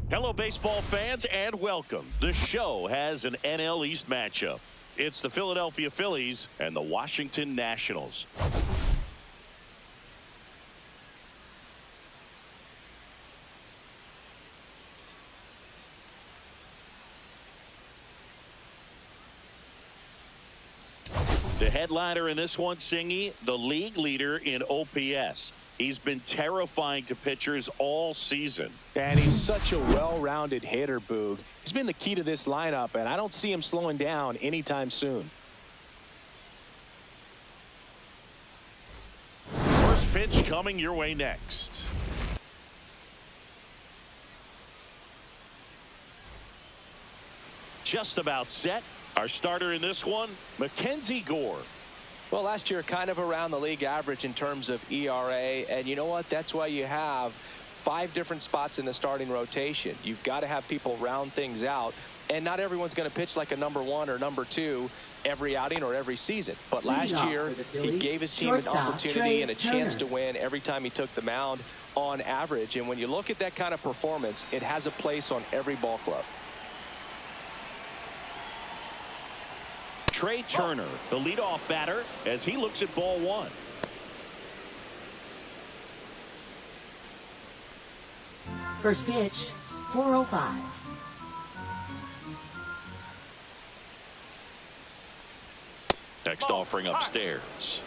Hello, baseball fans, and welcome. The show has an NL East matchup. It's the Philadelphia Phillies and the Washington Nationals. The headliner in this one, Singy, the league leader in OPS. He's been terrifying to pitchers all season. And he's such a well-rounded hitter, Boog. He's been the key to this lineup, and I don't see him slowing down anytime soon. First pitch coming your way next. Just about set. Our starter in this one, Mackenzie Gore. Well, last year kind of around the league average in terms of ERA, and you know what? That's why you have 5 different spots in the starting rotation. You've got to have people round things out, and not everyone's going to pitch like a number 1 or number 2 every outing or every season. But last year, he gave his team an opportunity and a chance to win every time he took the mound on average. And when you look at that kind of performance, it has a place on every ball club. Trey Turner, the leadoff batter, as he looks at ball 1. First pitch, 4:05. Next offering upstairs.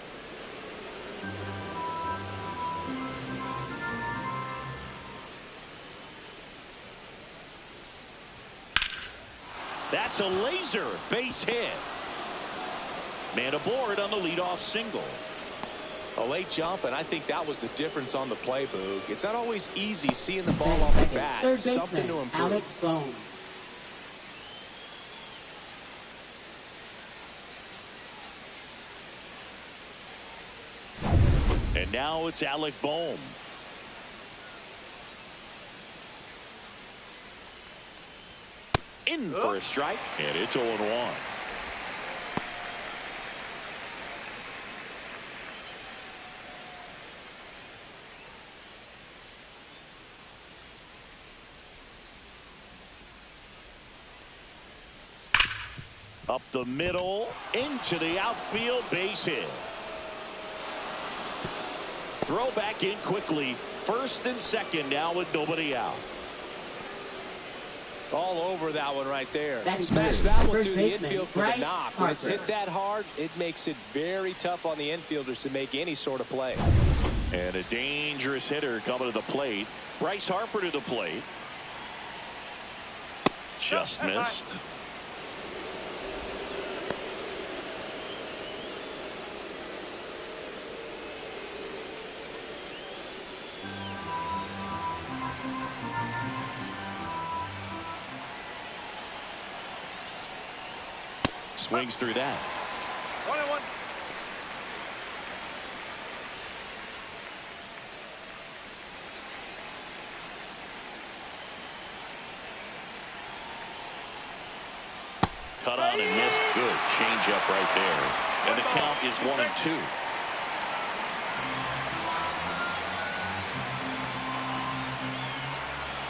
That's a laser base hit. Man aboard on the leadoff single. A late jump, and I think that was the difference on the play, Boog. It's not always easy seeing the ball off the bat. Third Something to baseman, improve. Alex Bone. And now it's Alec Bohm. In for a strike, and it's 0-1. Up the middle, into the outfield, base hit. Throw back in quickly. First and second now with nobody out. All over that one right there. Smash that one First through the baseman, infield for Bryce the knock. When it's Harper. hit that hard, it makes it very tough on the infielders to make any sort of play. And a dangerous hitter coming to the plate. Bryce Harper to the plate. Just missed. Swings through that. 1-1. Cut on and missed. Good change up right there. And the count is 1-2.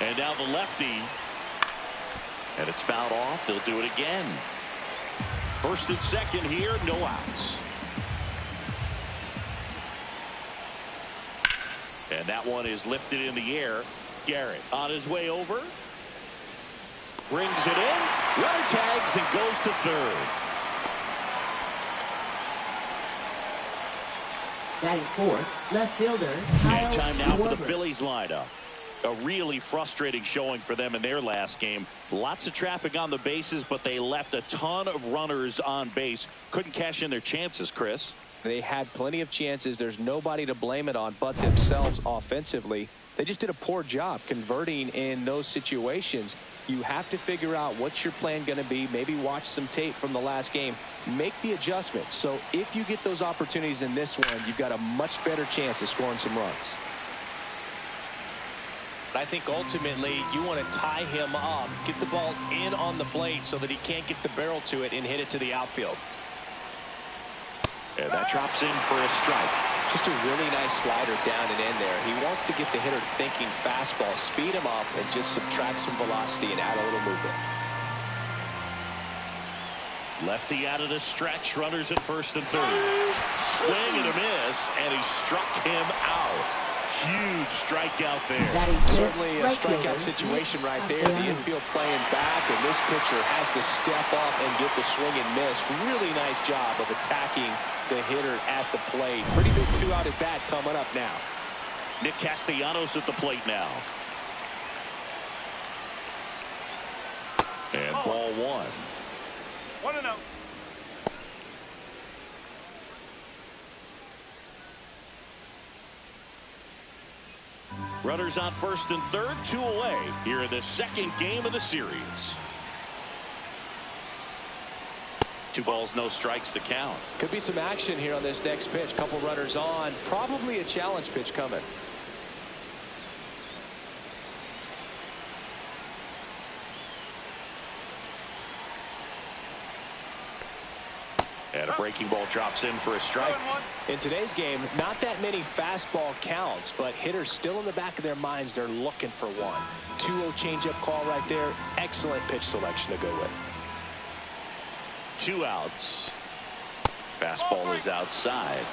And now the lefty. And it's fouled off. They'll do it again. First and second here, no outs. And that one is lifted in the air. Garrett on his way over. Brings it in. Runner tags and goes to third. Batting fourth, left fielder, And time now for the Schwarber. Phillies lineup. A really frustrating showing for them in their last game. Lots of traffic on the bases, but they left a ton of runners on base. Couldn't cash in their chances, Chris. They had plenty of chances. There's nobody to blame it on but themselves offensively. They just did a poor job converting in those situations. You have to figure out what's your plan going to be. Maybe watch some tape from the last game. Make the adjustments. So if you get those opportunities in this one, you've got a much better chance of scoring some runs. I think ultimately you want to tie him up, get the ball in on the plate so that he can't get the barrel to it and hit it to the outfield. And that drops in for a strike. Just a really nice slider down and in there. He wants to get the hitter thinking fastball, speed him up, and just subtract some velocity and add a little movement. Lefty out of the stretch, runners at first and third. Swing and a miss, and he struck him out. Huge strikeout there. Certainly a strikeout situation right there. The infield playing back, and this pitcher has to step up and get the swing and miss. Really nice job of attacking the hitter at the plate. Pretty big two-out at bat coming up now. Nick Castellanos at the plate now. And ball one. 1-0. Runners on first and third, 2 away here in the second game of the series. 2 balls, no strikes to count. Could be some action here on this next pitch. Couple runners on. Probably a challenge pitch coming. And a breaking ball drops in for a strike. In today's game, not that many fastball counts, but hitters still in the back of their minds, they're looking for one. 2-0 changeup call right there. Excellent pitch selection to go with. 2 outs. Fastball is outside.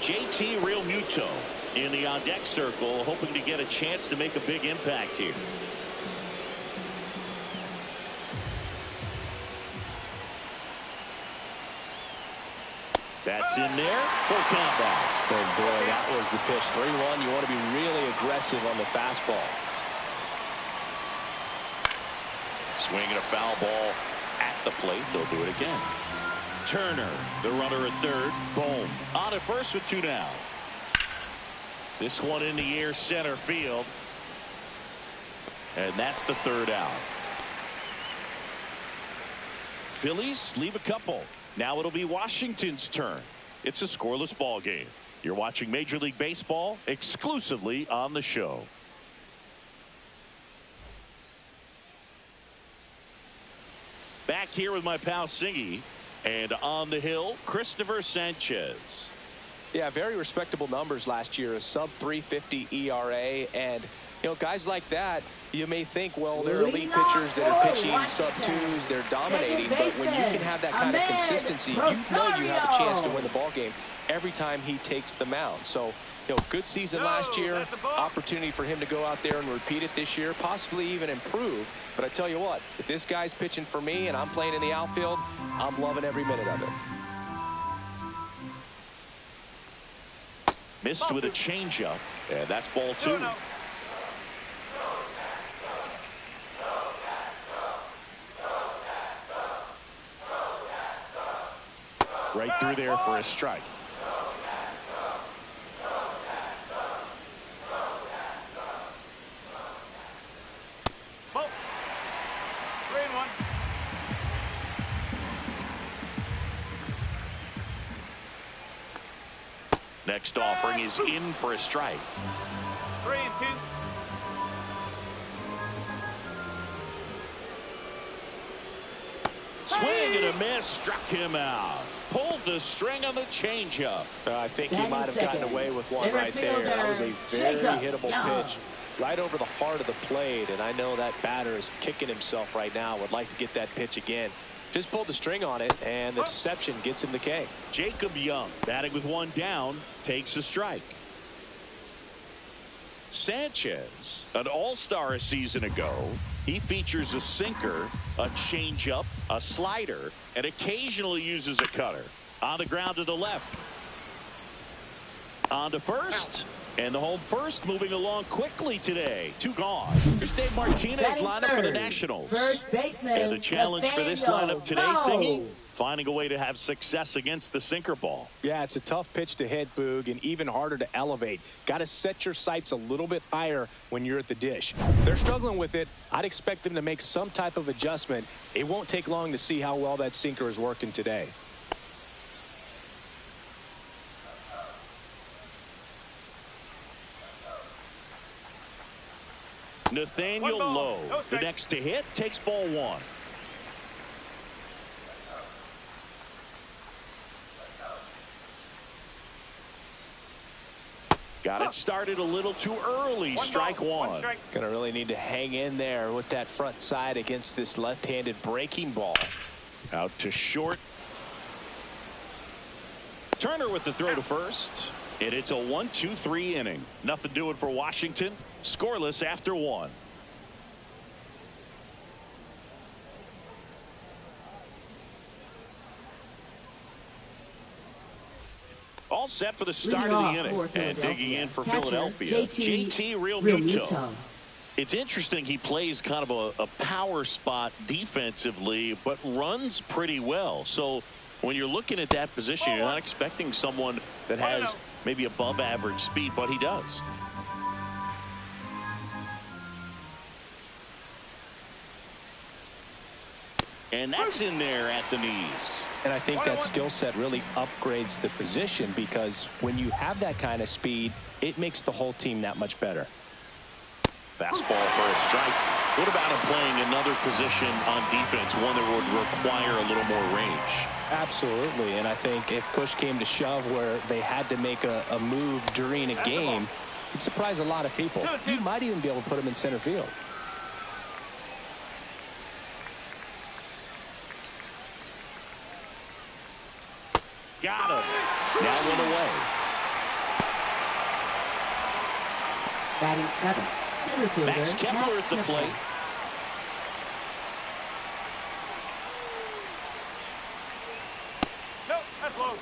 JT Realmuto in the on-deck circle, hoping to get a chance to make a big impact here. That's in there for combat. And boy, that was the pitch. 3-1. You want to be really aggressive on the fastball. Swinging a foul ball at the plate. They'll do it again. Turner, the runner at third. Boom. On at first with 2 down. This one in the air, center field. And that's the 3rd out. Phillies leave a couple. Now it'll be Washington's turn. It's a scoreless ball game. You're watching Major League Baseball exclusively on the show. Back here with my pal Singy, and on the hill, Christopher Sanchez. Yeah, very respectable numbers last year. A sub 3.50 ERA, and you know, guys like that, you may think, well, they're elite pitchers that are pitching sub 2s, they're dominating, but when you can have that kind of consistency, you know you have a chance to win the ball game every time he takes the mound. So, you know, good season last year, opportunity for him to go out there and repeat it this year, possibly even improve. But I tell you what, if this guy's pitching for me and I'm playing in the outfield, I'm loving every minute of it. Missed with a changeup, and that's ball 2. Right through there for a strike. Ball. 3-1. Next offering is in for a strike. 3-2. Swing and a miss, struck him out. Pulled the string on the changeup. I think he might have gotten away with one right there. That was a very hittable pitch right over the heart of the plate, and I know that batter is kicking himself right now. Would like to get that pitch again. Just pulled the string on it, and the deception gets him the K. Jacob Young, batting with 1 down, takes a strike. Sanchez, an all-star a season ago. He features a sinker, a changeup, a slider, and occasionally uses a cutter. On the ground to the left. On to first. And the home first moving along quickly today. 2 gone. Here's Dave Martinez lineup for the Nationals. First baseman, And the challenge for this lineup today, Singy, finding a way to have success against the sinker ball. Yeah, it's a tough pitch to hit, Boog, and even harder to elevate. Got to set your sights a little bit higher when you're at the dish. They're struggling with it. I'd expect them to make some type of adjustment. It won't take long to see how well that sinker is working today. Nathaniel Lowe, the next to hit, takes ball 1. Got it started a little too early. Strike one. Strike. Gonna really need to hang in there with that front side against this left-handed breaking ball. Out to short. Turner with the throw to first. And it's a 1-2-3 inning. Nothing doing for Washington. Scoreless after one. All set for the start of the inning. And digging in for Philadelphia, JT Realmuto. It's interesting, he plays kind of a power spot defensively, but runs pretty well. So when you're looking at that position, you're not expecting someone that has maybe above average speed, but he does. And that's in there at the knees. And I think that skill set really upgrades the position, because when you have that kind of speed, it makes the whole team that much better. Fastball for a strike. What about him playing another position on defense, one that would require a little more range? Absolutely. And I think if push came to shove where they had to make a move during a game, it'd surprise a lot of people. You might even be able to put him in center field. Got him. Now one away. Batting 7. Center fielder Max Kepler at the plate. No, that's low.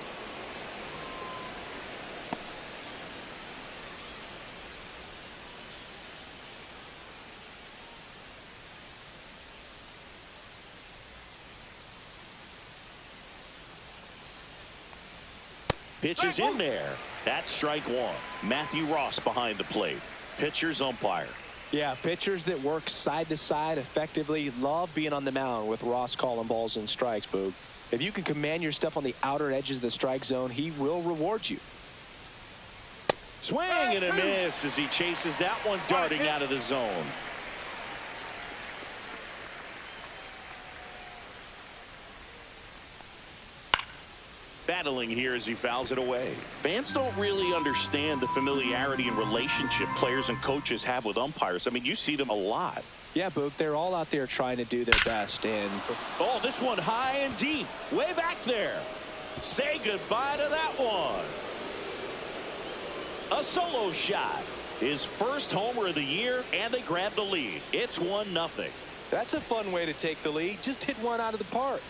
Pitch is in there. That's strike one. Matthew Ross behind the plate. Pitcher's umpire. Yeah, pitchers that work side to side effectively love being on the mound with Ross calling balls and strikes, Boog. If you can command your stuff on the outer edges of the strike zone, he will reward you. Swing and a miss as he chases that one darting out of the zone. Battling here as he fouls it away. Fans don't really understand the familiarity and relationship players and coaches have with umpires. I mean, you see them a lot. Yeah, Boog, they're all out there trying to do their best. And oh, this one high and deep, way back there. Say goodbye to that one. A solo shot. His first homer of the year, and they grab the lead. It's 1-0. that's a fun way to take the lead. Just hit one out of the park.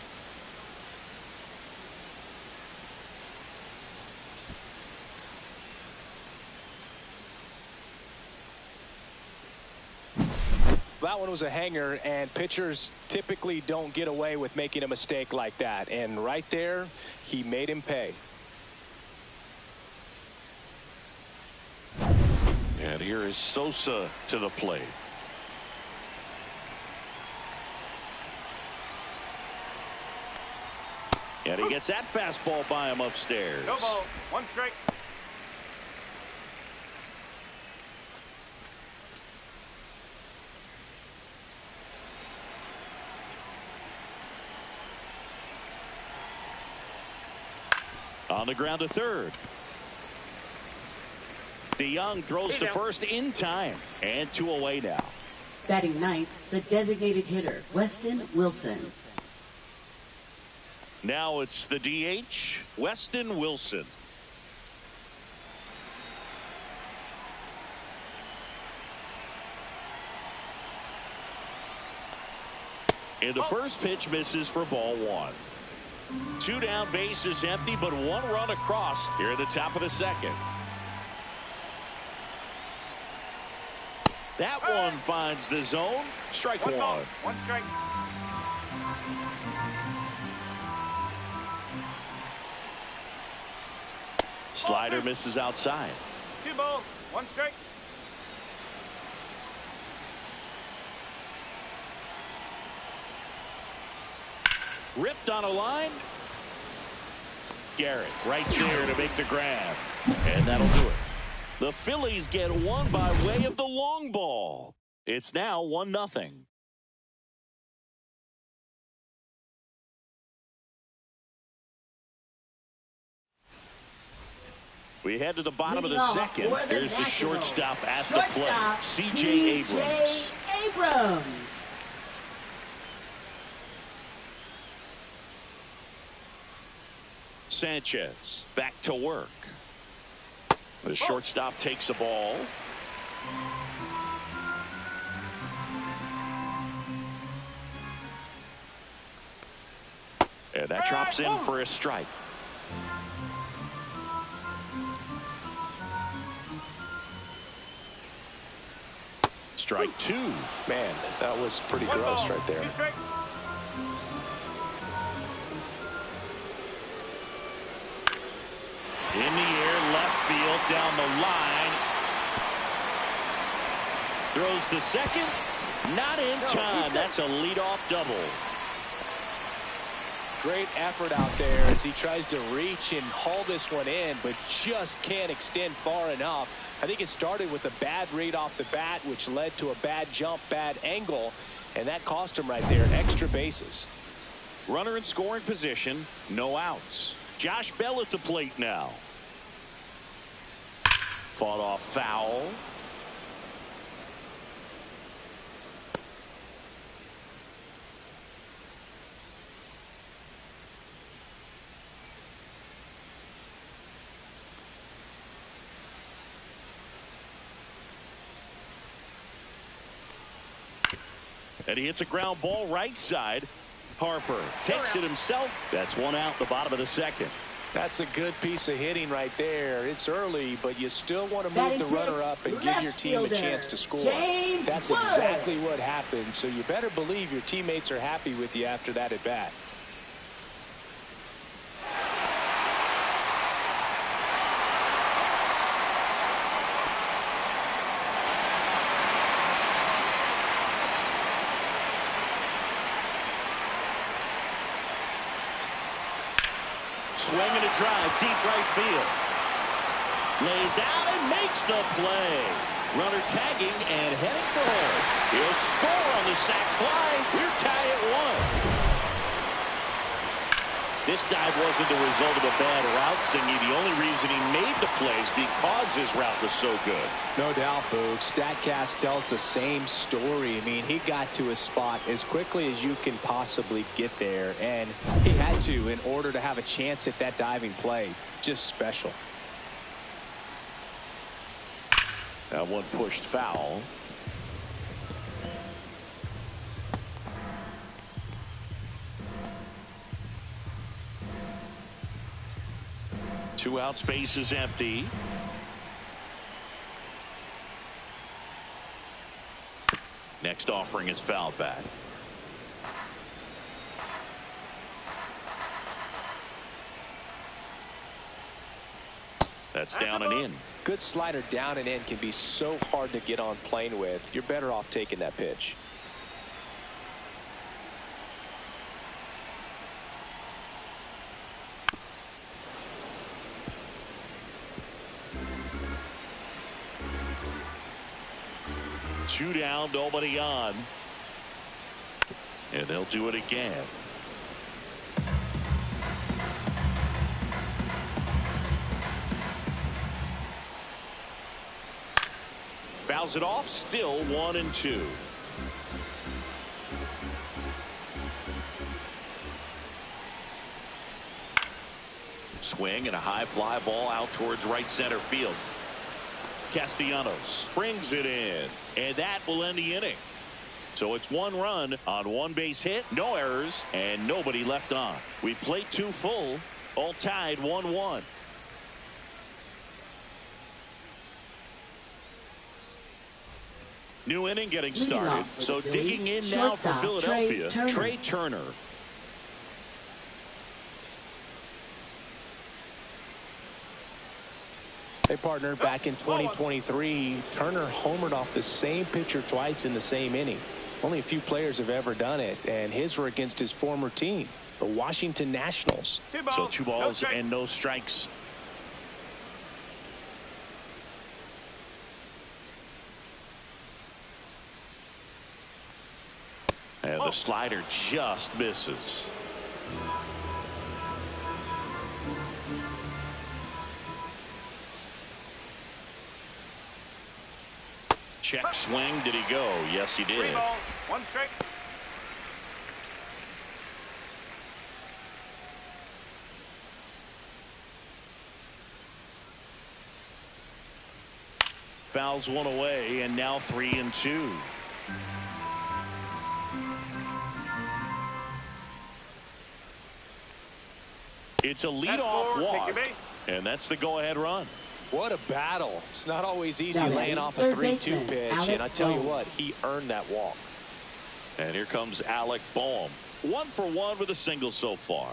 That one was a hanger, and pitchers typically don't get away with making a mistake like that. And right there, he made him pay. And here is Sosa to the plate. And he gets that fastball by him upstairs. No ball. One strike. On the ground to third. DeYoung throws to first in time. And 2 away now. Batting 9th, the designated hitter, Weston Wilson. Now it's the DH, Weston Wilson. And the first pitch misses for ball 1. 2 down, bases empty, but 1 run across here at the top of the second. That one finds the zone. Strike 1. One strike. Slider misses outside. 2 balls. One strike. Ripped on a line. Garrett right there to make the grab. And that'll do it. The Phillies get one by way of the long ball. It's now 1-0. We We head to the bottom of Leading the off second. for the There's the Nationals. shortstop at the plate, C.J. Abrams. Abrams. Sanchez back to work. The shortstop takes the ball. And that drops in for a strike. Strike two. Man, that was pretty gross right there. 2 strike. In the air, left field, down the line. Throws to second. Not in time. That's a leadoff double. Great effort out there as he tries to reach and haul this one in, but just can't extend far enough. I think it started with a bad read off the bat, which led to a bad jump, bad angle, and that cost him right there. Extra bases. Runner in scoring position, no outs. Josh Bell at the plate now. Fought off foul. And he hits a ground ball right side. Harper takes it himself. That's one out the bottom of the second. That's a good piece of hitting right there. It's early, but you still want to move Batting the runner sixth, up and give left your team a fielder, chance to score. James That's Wood. exactly what happened, so you better believe your teammates are happy with you after that at bat. Swing and a drive, deep right field. Lays out and makes the play. Runner tagging and heading for home. He'll score on the sac fly. We're tied at 1. This dive wasn't the result of a bad route, Singy. The only reason he made the plays because his route was so good. No doubt, Boog. StatCast tells the same story. I mean, he got to a spot as quickly as you can possibly get there, and he had to in order to have a chance at that diving play. Just special. That one pushed foul. Two out, space is empty. Next offering is fouled back. That's down and in. Good slider down and in can be so hard to get on plane with. You're better off taking that pitch. Two down, nobody on. And they'll do it again. Fouls it off, still 1-2. Swing and a high fly ball out towards right center field. Castellanos brings it in, and that will end the inning. So it's 1 run on 1 base hit, no errors, and nobody left on. We played 2 full, all tied 1-1. New inning getting started. So digging in now for Philadelphia, Trey Turner. Hey, partner, back in 2023, Turner homered off the same pitcher twice in the same inning. Only a few players have ever done it, and his were against his former team, the Washington Nationals. So 2 balls and no strikes. And the slider just misses. Check swing. Did he go? Yes, he did. 3 balls, 1 strike. Fouls one away, and now 3-2. It's a leadoff walk, and that's the go-ahead run. What a battle. It's not always easy Now laying off a third 3-2 baseman, pitch, Alec and I tell you Bohm. what, he earned that walk. And here comes Alec Bohm. 1 for 1 with a single so far.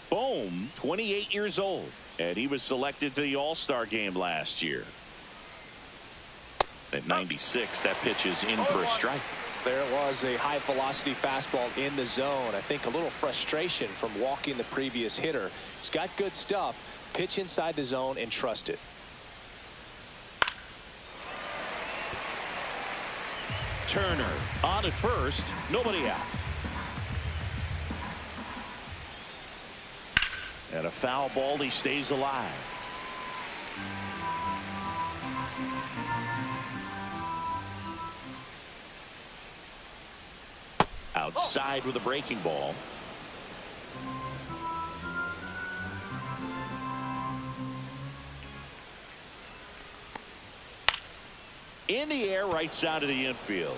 Bohm, 28 years old, and he was selected to the All-Star game last year. At 96, that pitch is in for a strike. There was a high velocity fastball in the zone. I think a little frustration from walking the previous hitter. He's got good stuff. Pitch inside the zone and trust it. Turner on at first, nobody out. And a foul ball, he stays alive. Outside with a breaking ball. In the air, right side of the infield.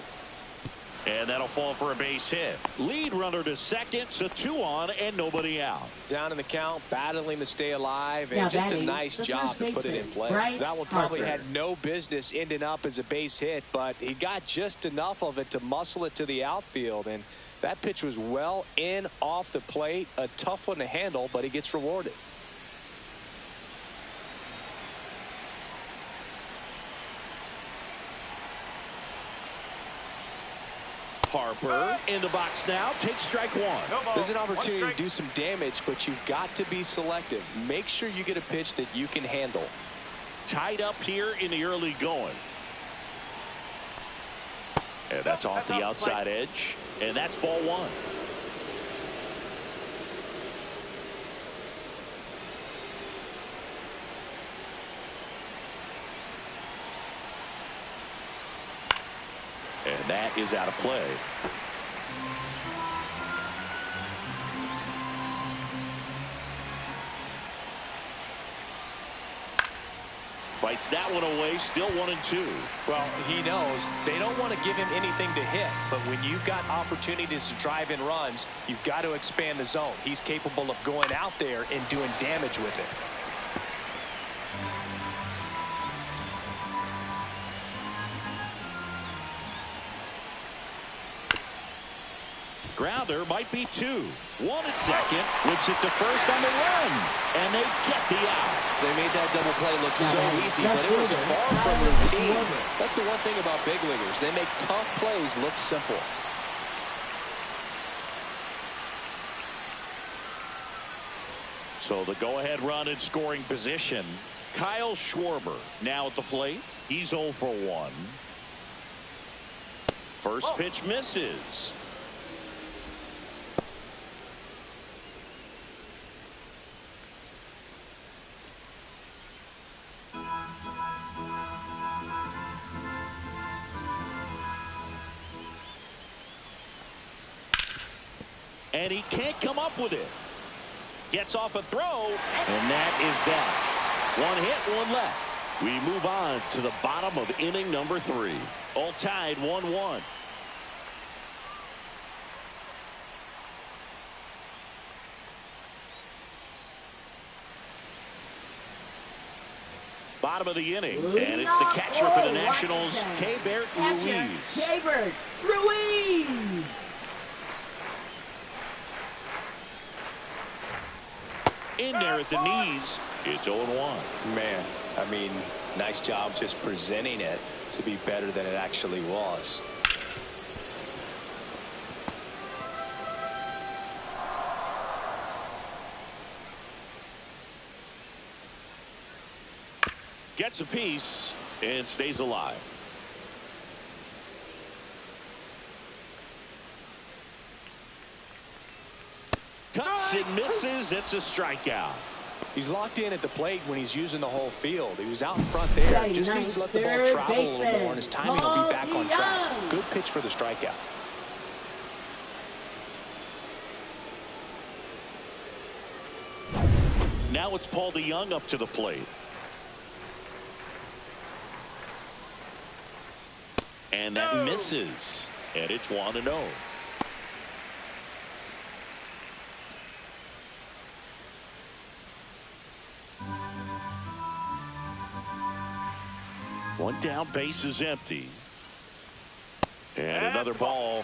And that'll fall for a base hit. Lead runner to second, so 2 on and nobody out. Down in the count, battling to stay alive, and Now just a batting, nice the job first to put it in baseman, play. Bryce That one probably Harper. had no business ending up as a base hit, but he got just enough of it to muscle it to the outfield, and that pitch was well in off the plate. A tough one to handle, but he gets rewarded. Harper in the box now, takes strike 1. No ball, There's an 1 opportunity to strike. do some damage, but you've got to be selective. Make sure you get a pitch that you can handle. Tied up here in the early going. And that's off the outside edge, and that's ball 1. And that is out of play. Fights that one away, still 1-2. Well, he knows they don't want to give him anything to hit, but when you've got opportunities to drive in runs, you've got to expand the zone. He's capable of going out there and doing damage with it. Grounder might be 2. 1 at second, whips it to first on the run, and they get the out. They made that double play look Now so batting, easy, left but it was fielder, far from Kyle routine. Schwarber. That's the one thing about big leaguers. They make tough plays look simple. So the go-ahead run in scoring position. Kyle Schwarber now at the plate. He's 0 for 1. First pitch misses. And he can't come up with it. Gets off a throw, and that is that. 1 hit, 1 left. We move on to the bottom of inning number 3. All tied 1-1. Bottom of the inning, and it's the catcher for the Nationals, Keibert Ruiz. Keibert Ruiz. In there at the knees, it's 0-1. Man, I mean, nice job just presenting it to be better than it actually was. Gets a piece and stays alive. Cuts and misses. It's a strikeout. He's locked in at the plate when he's using the whole field. He was out in front there. Just needs to let the ball travel a little more, and his timing will be back on track. Good pitch for the strikeout. Now it's Paul DeYoung up to the plate. And that misses. And it's 1-0. One down, base is empty. And another ball.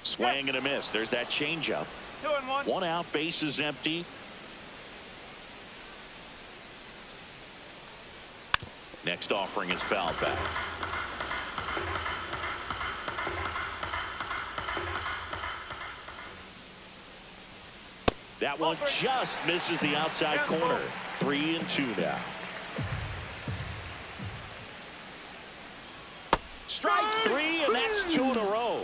Swing and a miss. There's that changeup. 2-1. One out, base is empty. Next offering is fouled back. That one just misses the outside corner. 3-2 now. Strike three, and that's 2 in a row.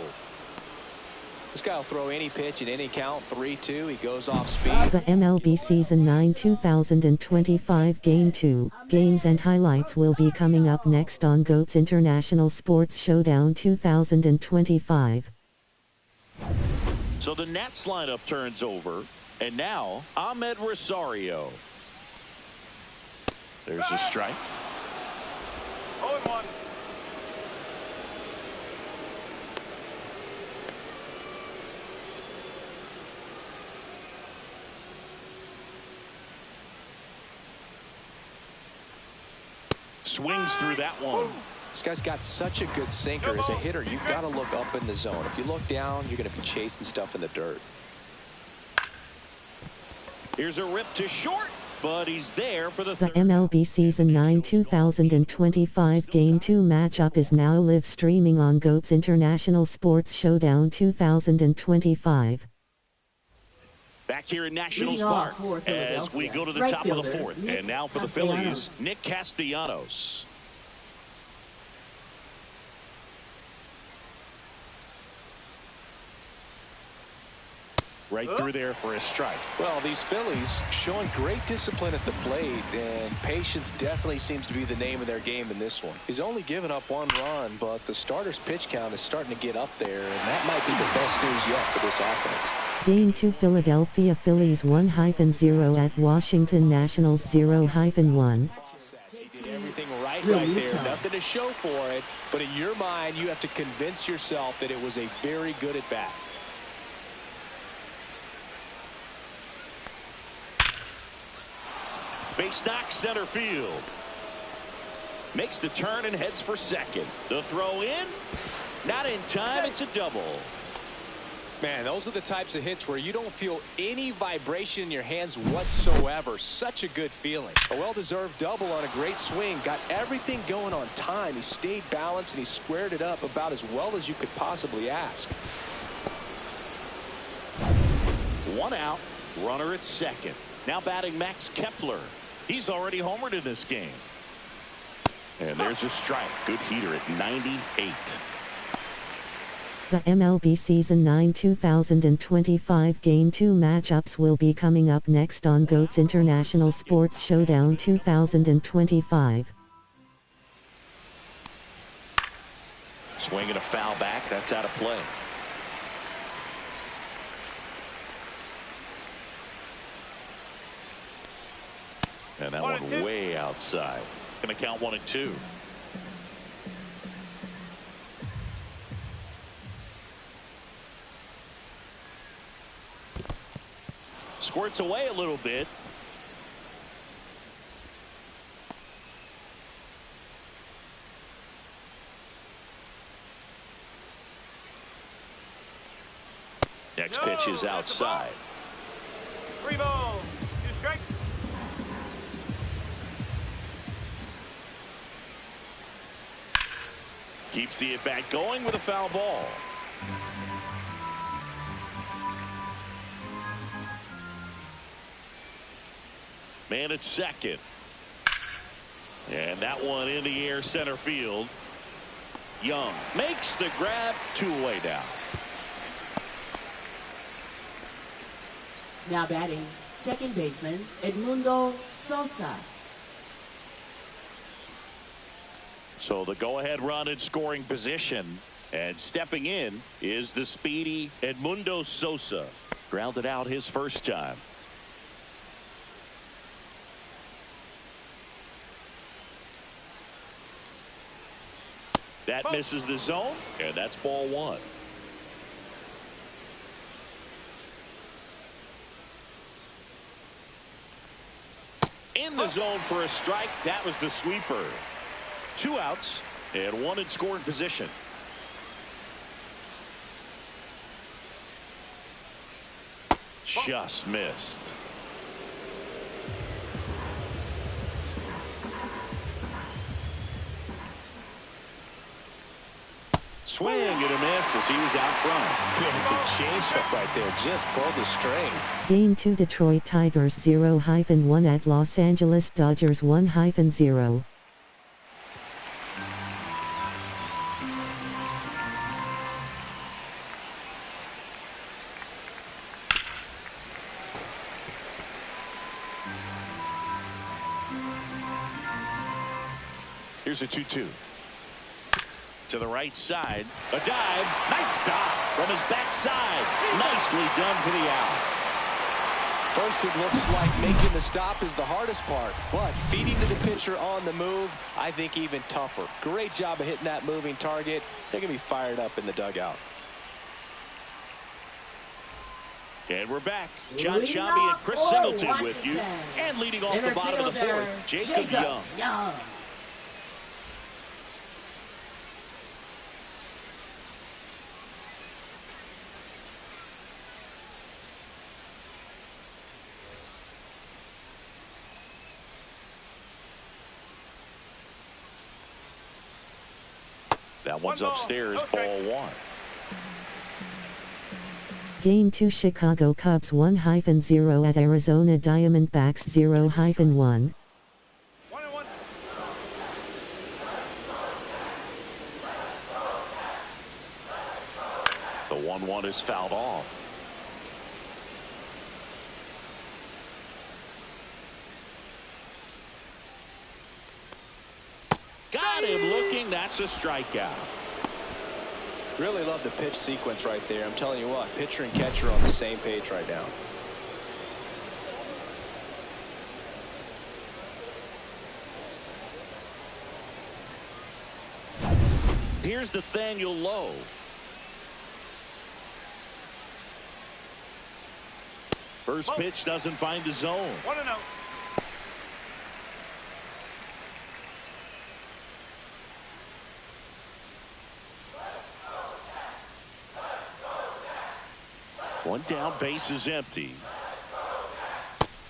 This guy will throw any pitch at any count. 3-2. He goes off speed. The MLB Season 9 2025 Game 2 games and highlights will be coming up next on GOAT's International Sports Showdown 2025. So the Nats lineup turns over. And now, Ahmed Rosario. There's a strike. 0-1. Swings through that one. This guy's got such a good sinker. As a hitter, you've got to look up in the zone. If you look down, you're going to be chasing stuff in the dirt. Here's a rip to short, but he's there for the The MLB Season 9 2025 Game 2 matchup is now live streaming on GOAT's International Sports Showdown 2025. Back here in Nationals Leading off Park for as we go to the right top of the fielder, fourth. Nick And now for the Castellanos. Phillies, Nick Castellanos. Right through there for a strike. Well, these Phillies showing great discipline at the plate, and patience definitely seems to be the name of their game in this one. He's only given up 1 run, but the starter's pitch count is starting to get up there, and that might be the best news yet for this offense. Game 2 Philadelphia Phillies 1-0 at Washington Nationals 0-1. He did everything right Really there. tough. Nothing to show for it, but in your mind, you have to convince yourself that it was a very good at-bat. Base knock center field. Makes the turn and heads for second. The throw in. Not in time. It's a double. Man, those are the types of hits where you don't feel any vibration in your hands whatsoever. Such a good feeling. A well-deserved double on a great swing. Got everything going on time. He stayed balanced and he squared it up about as well as you could possibly ask. One out. Runner at second. Now batting Max Kepler. He's already homered in this game. And there's a strike. Good heater at 98. The MLB Season 9 2025 Game 2 matchups will be coming up next on GOAT's International Sports Showdown 2025. Swinging a foul back. That's out of play. And that one way outside. Going to count 1-2. Squirts away a little bit. Next pitch is outside. 3 balls, 2 strikes. Keeps the at-bat going with a foul ball. Man at second. And And that one in the air center field. Young makes the grab, 2-away down. Now batting, second baseman Edmundo Sosa. So the go-ahead run in scoring position. And stepping in is the speedy Edmundo Sosa. Grounded out his first time. That misses the zone, and that's ball one. In the zone for a strike. That was the sweeper. 2 outs and 1 in scoring position. Just missed. Swing and a miss as he was out front. Good change-up right there. Just pulled the string. Game 2 Detroit Tigers 0-1 at Los Angeles Dodgers 1-0. Here's a 2-2. To the right side. A dive. Nice stop from his backside. Nicely done for the out. First, it looks like making the stop is the hardest part, but feeding to the pitcher on the move, I think even tougher. Great job of hitting that moving target. They're going to be fired up in the dugout. And we're back. John Shambi and Chris Singleton with you. And leading off the bottom of the fourth, Jacob Young. That one's upstairs, ball one. Game 2 Chicago Cubs 1-0 at Arizona Diamondbacks 0-1. 1-1. The 1-1 is fouled off. Got him looking. That's a strikeout. Really love the pitch sequence right there. I'm telling you what, pitcher and catcher are on the same page right now. Here's Nathaniel Lowe. First pitch doesn't find the zone. 1-0. One down, base is empty.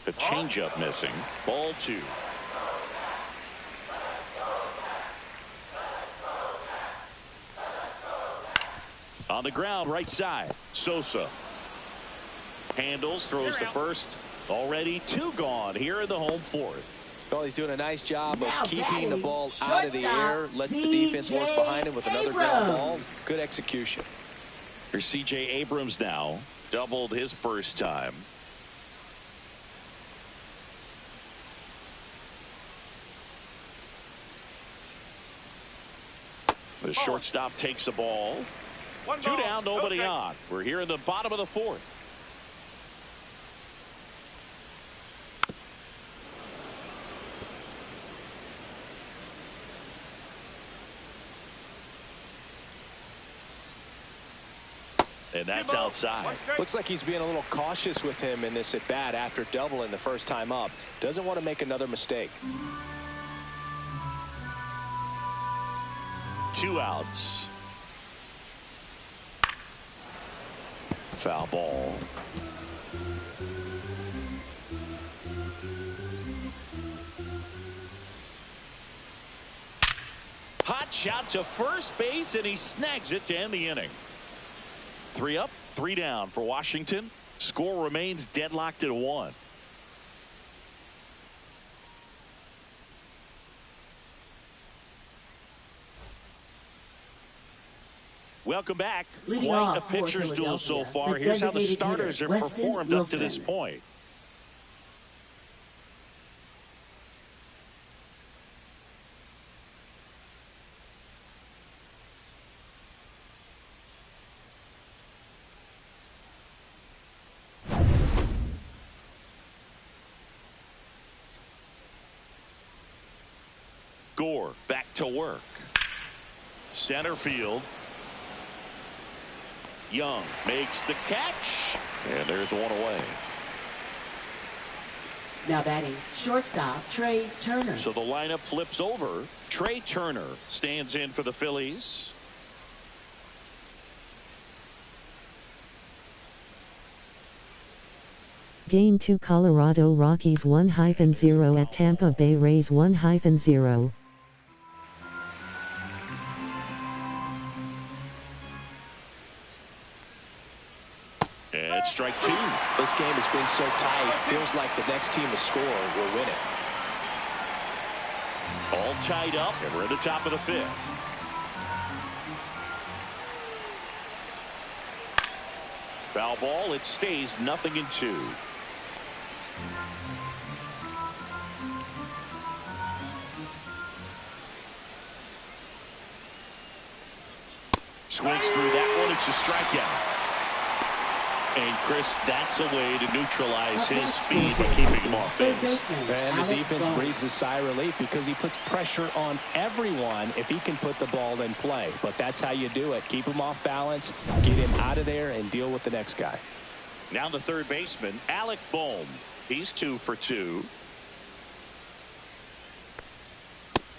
A changeup missing. Ball two. On the ground, right side. Sosa handles, throws to first. Already 2 gone here in the home fourth. Well, he's doing a nice job Now of keeping the batting, ball out of the air. Lets the defense work behind him with another ground ball. Good execution. Here's C.J. Abrams now. Doubled his first time. The shortstop takes the ball. 2 down, nobody on. We're here in the bottom of the fourth. And that's outside. Looks like he's being a little cautious with him in this at bat after doubling the first time up. Doesn't want to make another mistake. 2 outs. Foul ball. Hot shot to first base, and he snags it to end the inning. 3 up, 3 down for Washington. Score remains deadlocked at 1. Welcome back. Leading Quite a off for pitcher's duel so Philadelphia, far. the Here's how the designated starters hitter, have Weston performed up to this Wilson. point. Gore back to work. Center field. Young makes the catch. And there's one away. Now batting, shortstop Trey Turner. So the lineup flips over. Trey Turner stands in for the Phillies. Game 2 Colorado Rockies 1-0 at Tampa Bay Rays 1-0. And strike two. This game has been so tight. Feels like the next team to score will win it. All tied up, and we're at the top of the fifth. Foul ball. It stays 0-2. Swings through that one. It's a strikeout. And Chris, that's a way to neutralize his speed by keeping him off base. And the defense breathes a sigh of relief because he puts pressure on everyone if he can put the ball in play. But that's how you do it. Keep him off balance, get him out of there, and deal with the next guy. Now the third baseman, Alec Bohm. He's 2 for 2.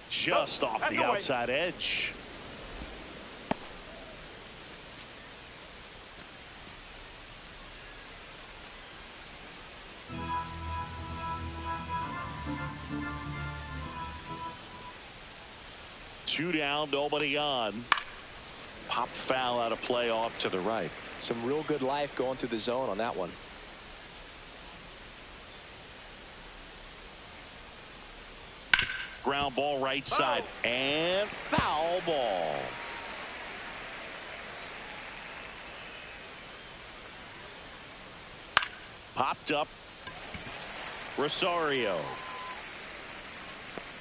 Just off the outside edge. Two down, nobody on. Pop foul out of play off to the right. Some real good life going through the zone on that one. Ground ball right side and foul ball. Popped up. Rosario.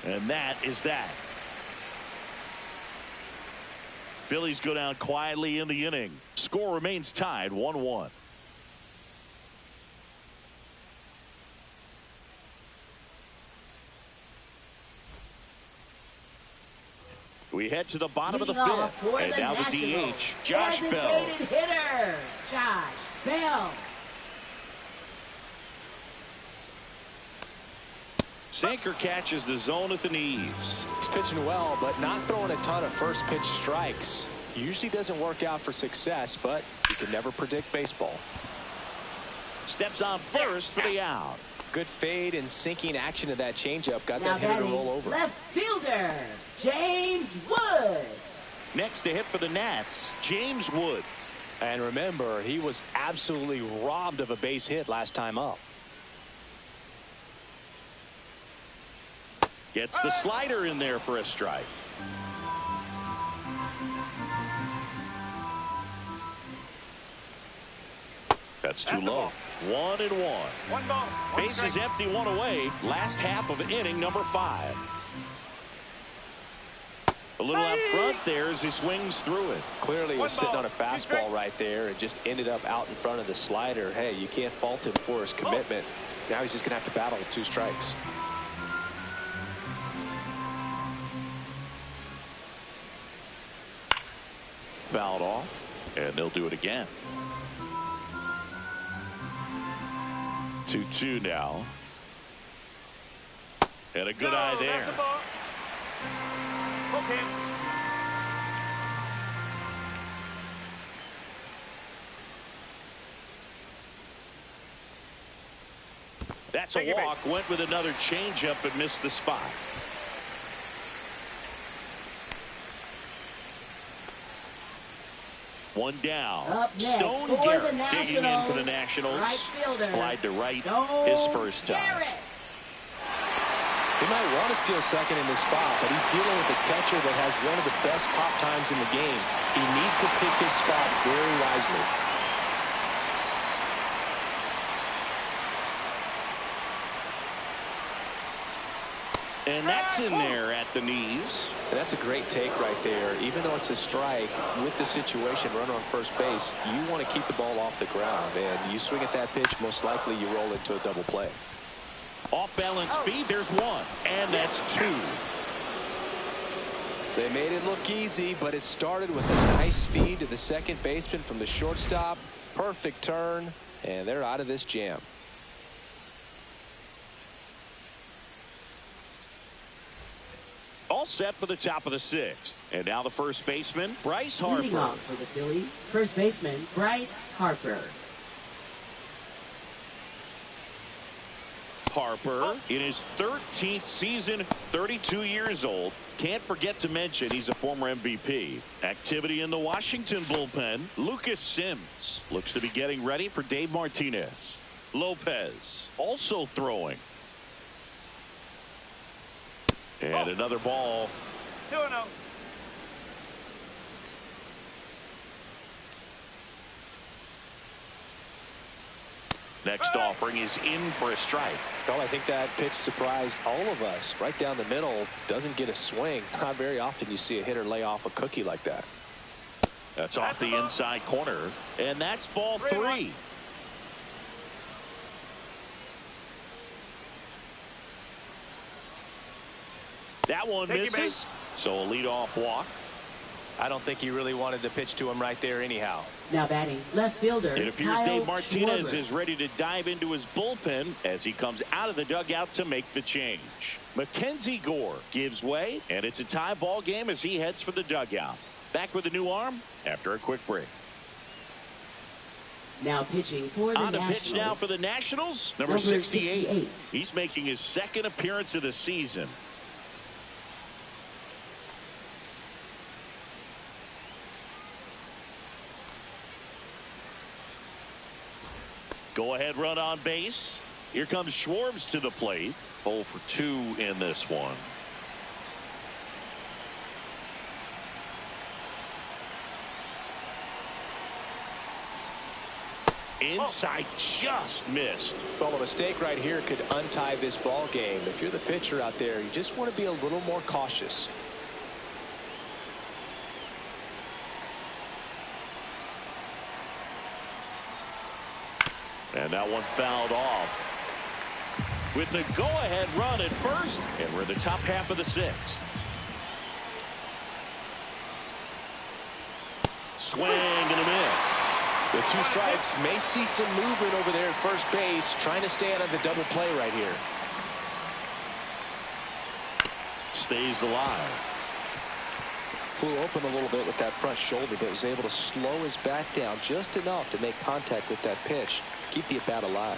And that is that. Phillies go down quietly in the inning. Score remains tied 1-1. We head to the bottom of the fifth. And now the DH, Josh Bell. Hitter, Josh Bell. Sinker catches the zone at the knees. He's pitching well, but not throwing a ton of first pitch strikes. Usually doesn't work out for success, but you can never predict baseball. Steps on first for the out. Good fade and sinking action of that changeup. Got Now that hitter to batting, roll over. left fielder, James Wood. Next to hit for the Nats, James Wood. And remember, he was absolutely robbed of a base hit last time up. Gets the slider in there for a strike. That's too low. 1-1. One ball. One Base is strike. empty, one away. Last half of inning number 5. A little out front there as he swings through it. Clearly was sitting on a Two fastball strikes. right there and just ended up out in front of the slider. Hey, you can't fault him for his commitment. Now he's just going to have to battle with 2 strikes. Fouled off, and they'll do it again. 2-2 now. And a good eye there. That's the ball. Okay. That's a walk. Went with another changeup and missed the spot. One down. Up next Stone for Garrett the digging in for the Nationals, Nationals. right fielder, Flied to right Stone his first time. Garrett. He might want to steal second in this spot, but he's dealing with a catcher that has one of the best pop times in the game. He needs to pick his spot very wisely. And that's in there at the knees. And that's a great take right there. Even though it's a strike, with the situation, runner on first base, you want to keep the ball off the ground. And you swing at that pitch, most likely you roll into a double play. Off balance feed, there's one. And that's two. They made it look easy, but it started with a nice feed to the second baseman from the shortstop. Perfect turn, and they're out of this jam. All set for the top of the sixth. And now the first baseman, Bryce Harper. Leading off for the Phillies, first baseman Bryce Harper. Harper in his 13th season, 32 years old. Can't forget to mention he's a former MVP. Activity in the Washington bullpen. Lucas Sims looks to be getting ready for Dave Martinez. Lopez also throwing. And another ball. 2-0. Next offering is in for a strike. Well, I think that pitch surprised all of us. Right down the middle, doesn't get a swing. Not very often you see a hitter lay off a cookie like that. That's off the inside corner. And that's ball three. That one misses. So a leadoff walk. I don't think he really wanted to pitch to him right there anyhow. Now batting, left fielder It appears Kyle Dave Martinez Schwarber. is ready to dive into his bullpen as he comes out of the dugout to make the change. Mackenzie Gore gives way, and it's a tie ball game as he heads for the dugout. Back with a new arm after a quick break. Now pitching for the On to Nationals. pitch now for the Nationals, number 68. He's making his second appearance of the season. Go ahead run on base. Here comes Schwarber to the plate. 0 for 2 in this one. Inside just missed. Well, a mistake right here could untie this ball game. If you're the pitcher out there, you just want to be a little more cautious. And that one fouled off. With the go-ahead run at first, and we're in the top half of the sixth. Swing and a miss. The two strikes may see some movement over there at first base, trying to stay out of the double play right here. Stays alive. Flew open a little bit with that front shoulder, but was able to slow his back down just enough to make contact with that pitch. Keep the at-bat alive.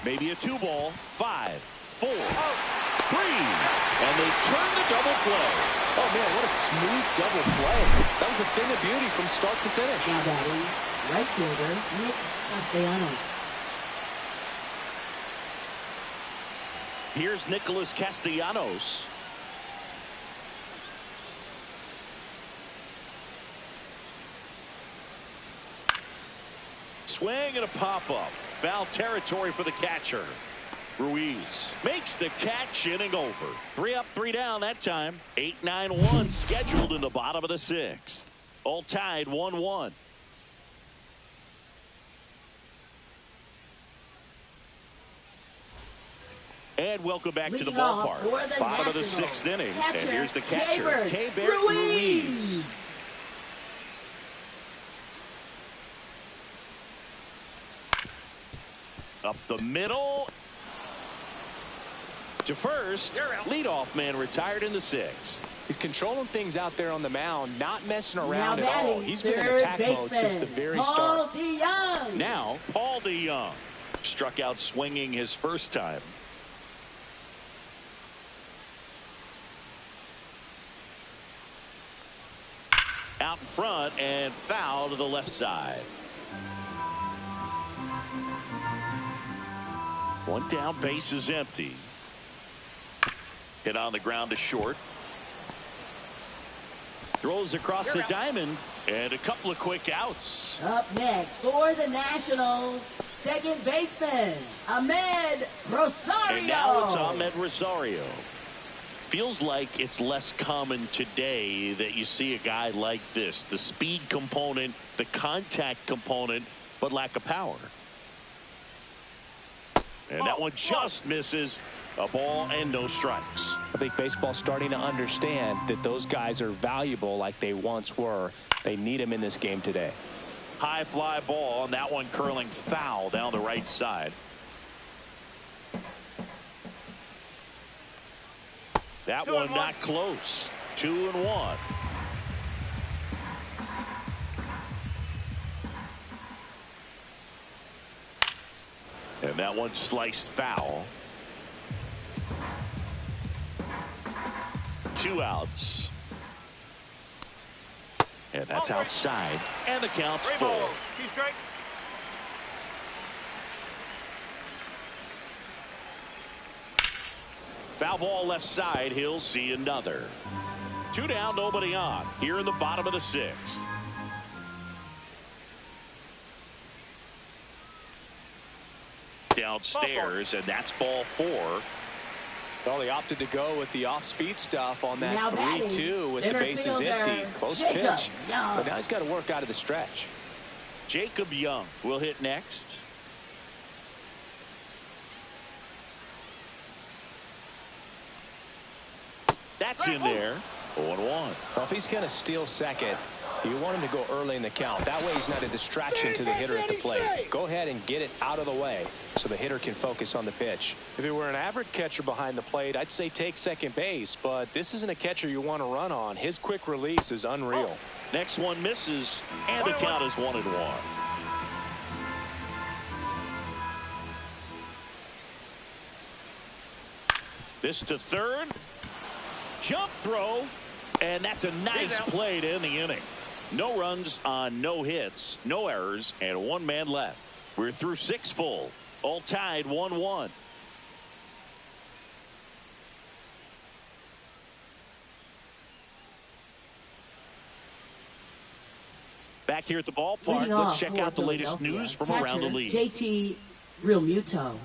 Maybe a 2-ball. 5, 4, 3. And they turn the double play. Oh, man, what a smooth double play. That was a thing of beauty from start to finish. Now batting, right fielder Nick Castellanos. Here's Nicholas Castellanos. Swing and a pop-up. Foul territory for the catcher. Ruiz makes the catch, inning over. 3 up, 3 down that time. 8-9-1 scheduled in the bottom of the sixth. All tied 1-1. And welcome back to the ballpark. Bottom of the sixth inning. And here's the catcher, Keibert Ruiz. Up the middle. To first. Leadoff man retired in the sixth. He's controlling things out there on the mound, not messing around Now at all. batting, He's been in third attack mode baseman, since the very Paul start. DeYoung. Now, Paul DeYoung struck out swinging his first time. Out in front and foul to the left side. One down, base is empty. Hit on the ground to short. Throws across the diamond, and a couple of quick outs. Up next for the Nationals, second baseman, Ahmed Rosario. And now it's Ahmed Rosario. Feels like it's less common today that you see a guy like this. The speed component, the contact component, but lack of power. And that one just misses. A ball and no strikes. I think baseball's starting to understand that those guys are valuable like they once were. They need them in this game today. High fly ball, and that one curling foul down the right side. That one not close. 2-1. And that one sliced foul. 2 outs. And that's outside. And the count's full. 2 strikes. Foul ball left side. He'll see another. 2 down, nobody on. Here in the bottom of the 6th. Downstairs, and that's ball 4. Well, they opted to go with the off-speed stuff on that Now 3-2 with the bases empty. Close pitch. But now he's got to work out of the stretch. Jacob Young will hit next. That's in there. 0-1. Well, if he's going to steal second, you want him to go early in the count. That way he's not a distraction to the hitter at the plate. Go ahead and get it out of the way so the hitter can focus on the pitch. If it were an average catcher behind the plate, I'd say take second base, but this isn't a catcher you want to run on. His quick release is unreal. Next one misses, and the count is 1-1. This to third. Jump throw, and that's a nice play to end the inning. No runs on no hits, no errors, and 1 man left. We're through 6 full. All tied 1-1. Back here at the ballpark, let's check out the latest news from around the league. JT Realmuto.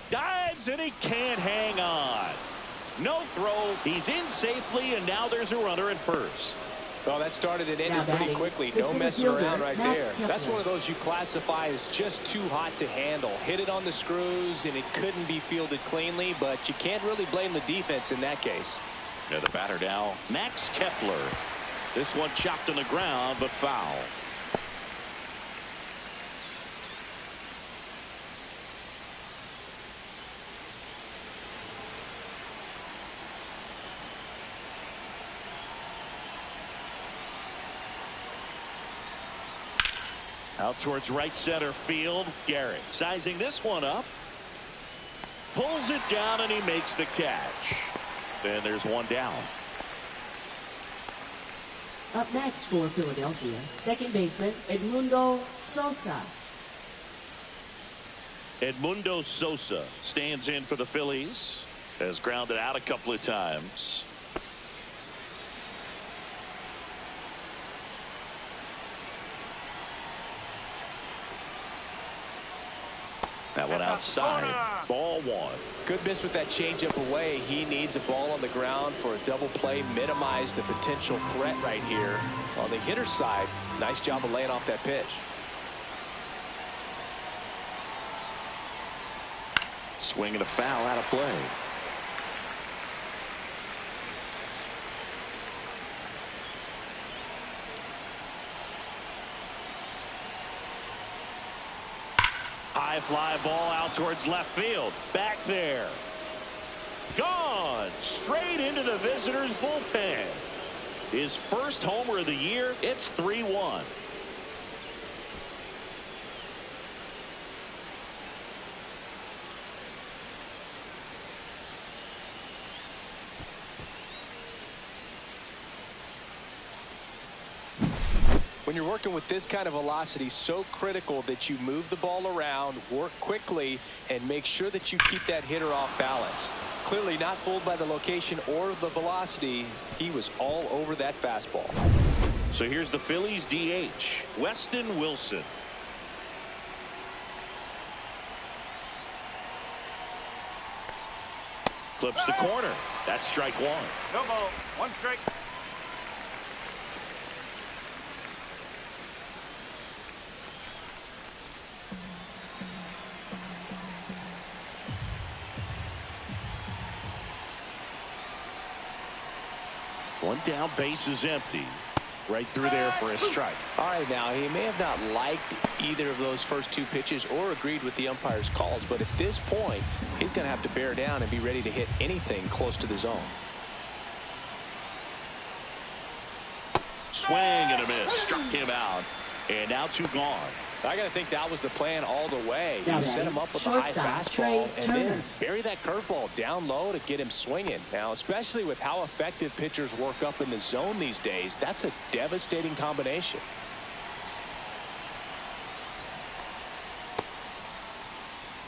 Dives, and he can't hang on. No throw. He's in safely, and now there's a runner at first. Well, that started and ended pretty quickly. No messing around right there. That's one of those you classify as just too hot to handle. Hit it on the screws, and it couldn't be fielded cleanly, but you can't really blame the defense in that case. And the batter now, Max Kepler. This one chopped on the ground, but foul. Out towards right center field. Garrett sizing this one up. Pulls it down, and he makes the catch. Then there's 1 down. Up next for Philadelphia, second baseman Edmundo Sosa. Edmundo Sosa stands in for the Phillies. Has grounded out a couple of times. That one outside. Ball 1. Good miss with that changeup away. He needs a ball on the ground for a double play. Minimize the potential threat right here. On the hitter's side, nice job of laying off that pitch. Swing and a foul out of play. High fly ball out towards left field. Back there. Gone. Straight into the visitors' bullpen. His first homer of the year. It's 3-1. When you're working with this kind of velocity, so critical that you move the ball around, work quickly, and make sure that you keep that hitter off balance. Clearly not fooled by the location or the velocity. He was all over that fastball. So here's the Phillies DH, Weston Wilson. Clips the corner. That's strike one. No ball. One strike. One down, base is empty. Right through there for a strike. All right, now, he may have not liked either of those first two pitches or agreed with the umpire's calls, but at this point, he's going to have to bear down and be ready to hit anything close to the zone. Swing and a miss. Struck him out. And now two gone. I got to think that was the plan all the way. Now You set him up with a high fastball and then bury that curveball down low to get him swinging. Now, especially with how effective pitchers work up in the zone these days, that's a devastating combination.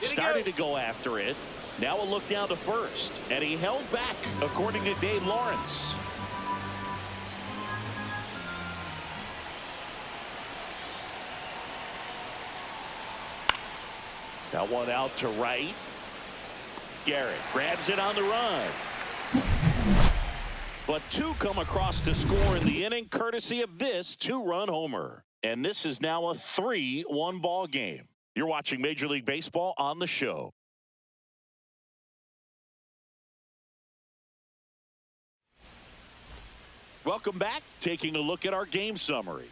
Started to go after it. Now a look down to first. And he held back, according to Dave Lawrence. Now one out to right. Garrett grabs it on the run. But two come across to score in the inning, courtesy of this two-run homer. And this is now a 3-1 ball game. You're watching Major League Baseball on the show. Welcome back. Taking a look at our game summary.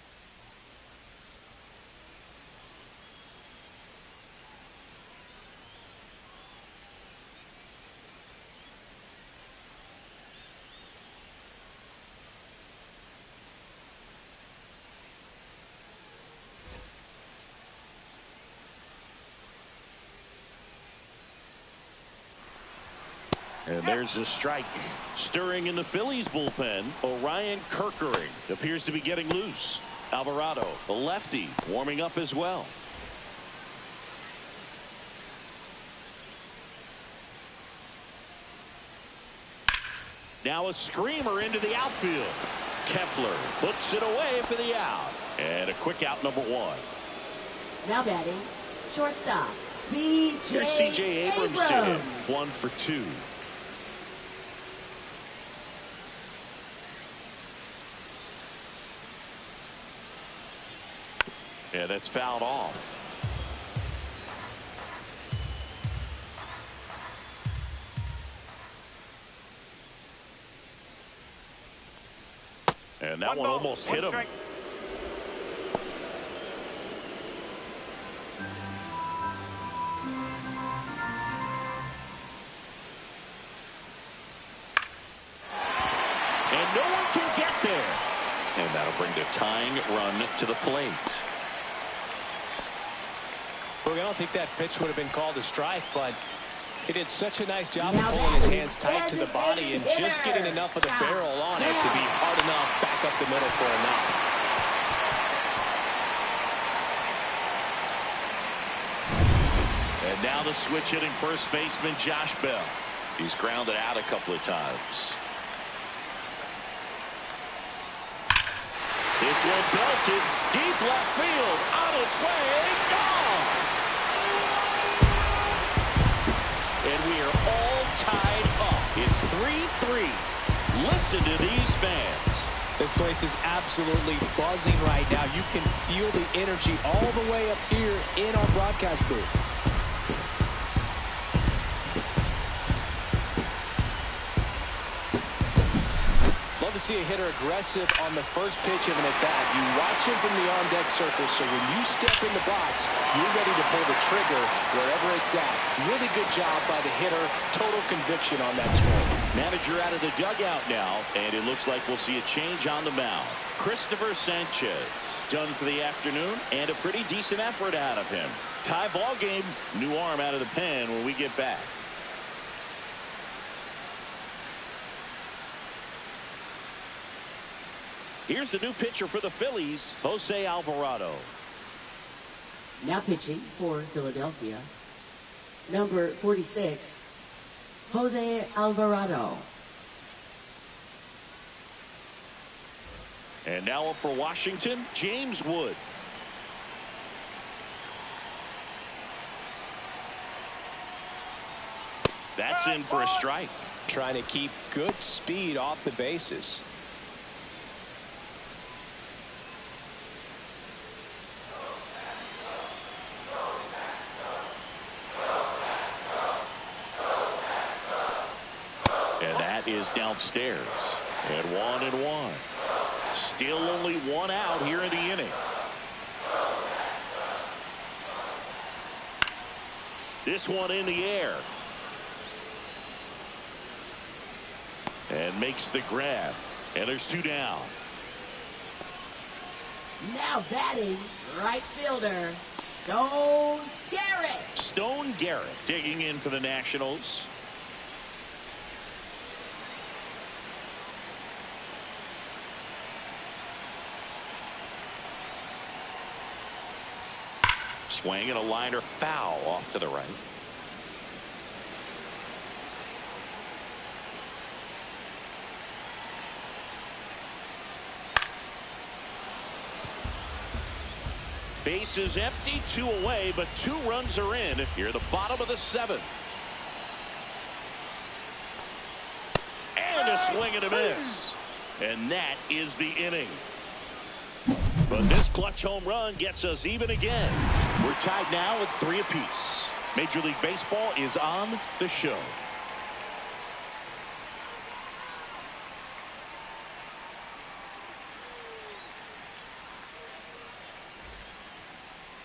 And there's the strike. Stirring in the Phillies bullpen, Orion Kerkering appears to be getting loose. Alvarado, the lefty, warming up as well. Now a screamer into the outfield. Kepler puts it away for the out. And a quick out, number one. Now batting, shortstop, C.J. Here's C.J. Abrams to him. 1 for 2. Yeah, that's fouled off. And that one almost hit him. Strike. And no one can get there. And that'll bring the tying run to the plate. Look, I don't think that pitch would have been called a strike, but he did such a nice job of pulling his hands tight to the body and just getting enough of the barrel on it to be hard enough back up the middle for a knock. And now the switch hitting first baseman Josh Bell. He's grounded out a couple of times. This one belted deep left field, on its way, gone. And we are all tied up. It's 3-3. Listen to these fans. This place is absolutely buzzing right now. You can feel the energy all the way up here in our broadcast booth. Love to see a hitter aggressive on the first pitch of an at-bat. You watch him from the on-deck circle, so when you step in the box, you're ready to pull the trigger wherever it's at. Really good job by the hitter. Total conviction on that swing. Manager out of the dugout now, and it looks like we'll see a change on the mound. Christopher Sanchez done for the afternoon, and a pretty decent effort out of him. Tie ball game, new arm out of the pen when we get back. Here's the new pitcher for the Phillies, Jose Alvarado. Now pitching for Philadelphia, number 46, Jose Alvarado. And now up for Washington, James Wood. That's in for a strike. Trying to keep good speed off the bases. And that is downstairs. And 1-1. Still only one out here in the inning. This one in the air. And makes the grab. And there's 2 down. Now batting, right fielder, Stone Garrett. Stone Garrett digging in for the Nationals. Swing and a liner foul off to the right. Base is empty, 2 away, but 2 runs are in here at the bottom of the 7th. And a swing and a miss. And that is the inning. But this clutch home run gets us even again. We're tied now at 3 apiece. Major League Baseball is on the show.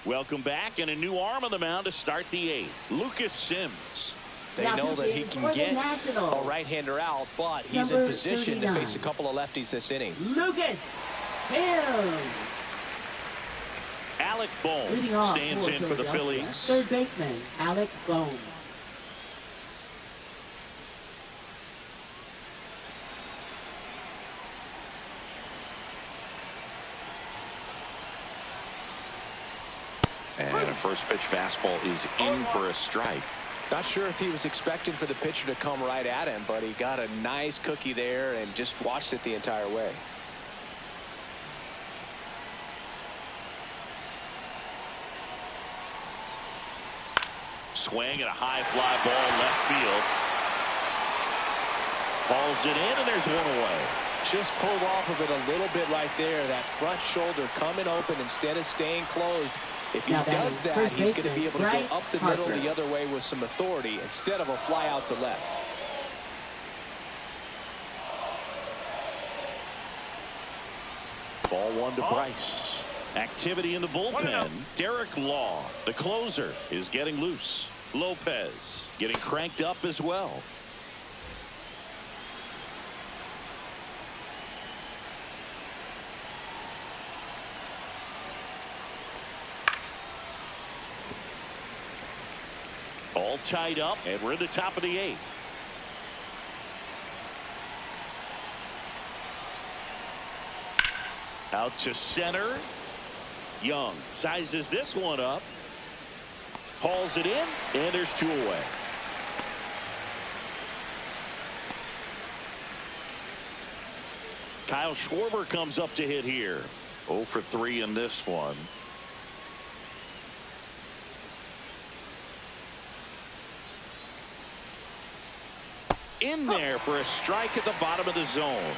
Welcome back, and a new arm on the mound to start the 8th. Lucas Sims. They know that he can get a right-hander out, but he's in position to face a couple of lefties this inning. Lucas Sims. Alec Bohm stands in for the Phillies. Third baseman, Alec Bohm. And a first pitch fastball is in for a strike. Not sure if he was expecting for the pitcher to come right at him, but he got a nice cookie there and just watched it the entire way. Swing and a high fly ball left field. Balls it in, and there's 1 away. Just pulled off of it a little bit right there. That front shoulder coming open instead of staying closed. If he does that, he's going to be able to go up the middle the other way with some authority instead of a fly out to left. Ball 1 to Bryce. Activity in the bullpen. Derek Law, the closer, is getting loose. Lopez getting cranked up as well. All tied up, and we're in the top of the 8th. Out to center. Young sizes this one up. Hauls it in, and there's 2 away. Kyle Schwarber comes up to hit here. 0 for 3 in this one. In there for a strike at the bottom of the zone.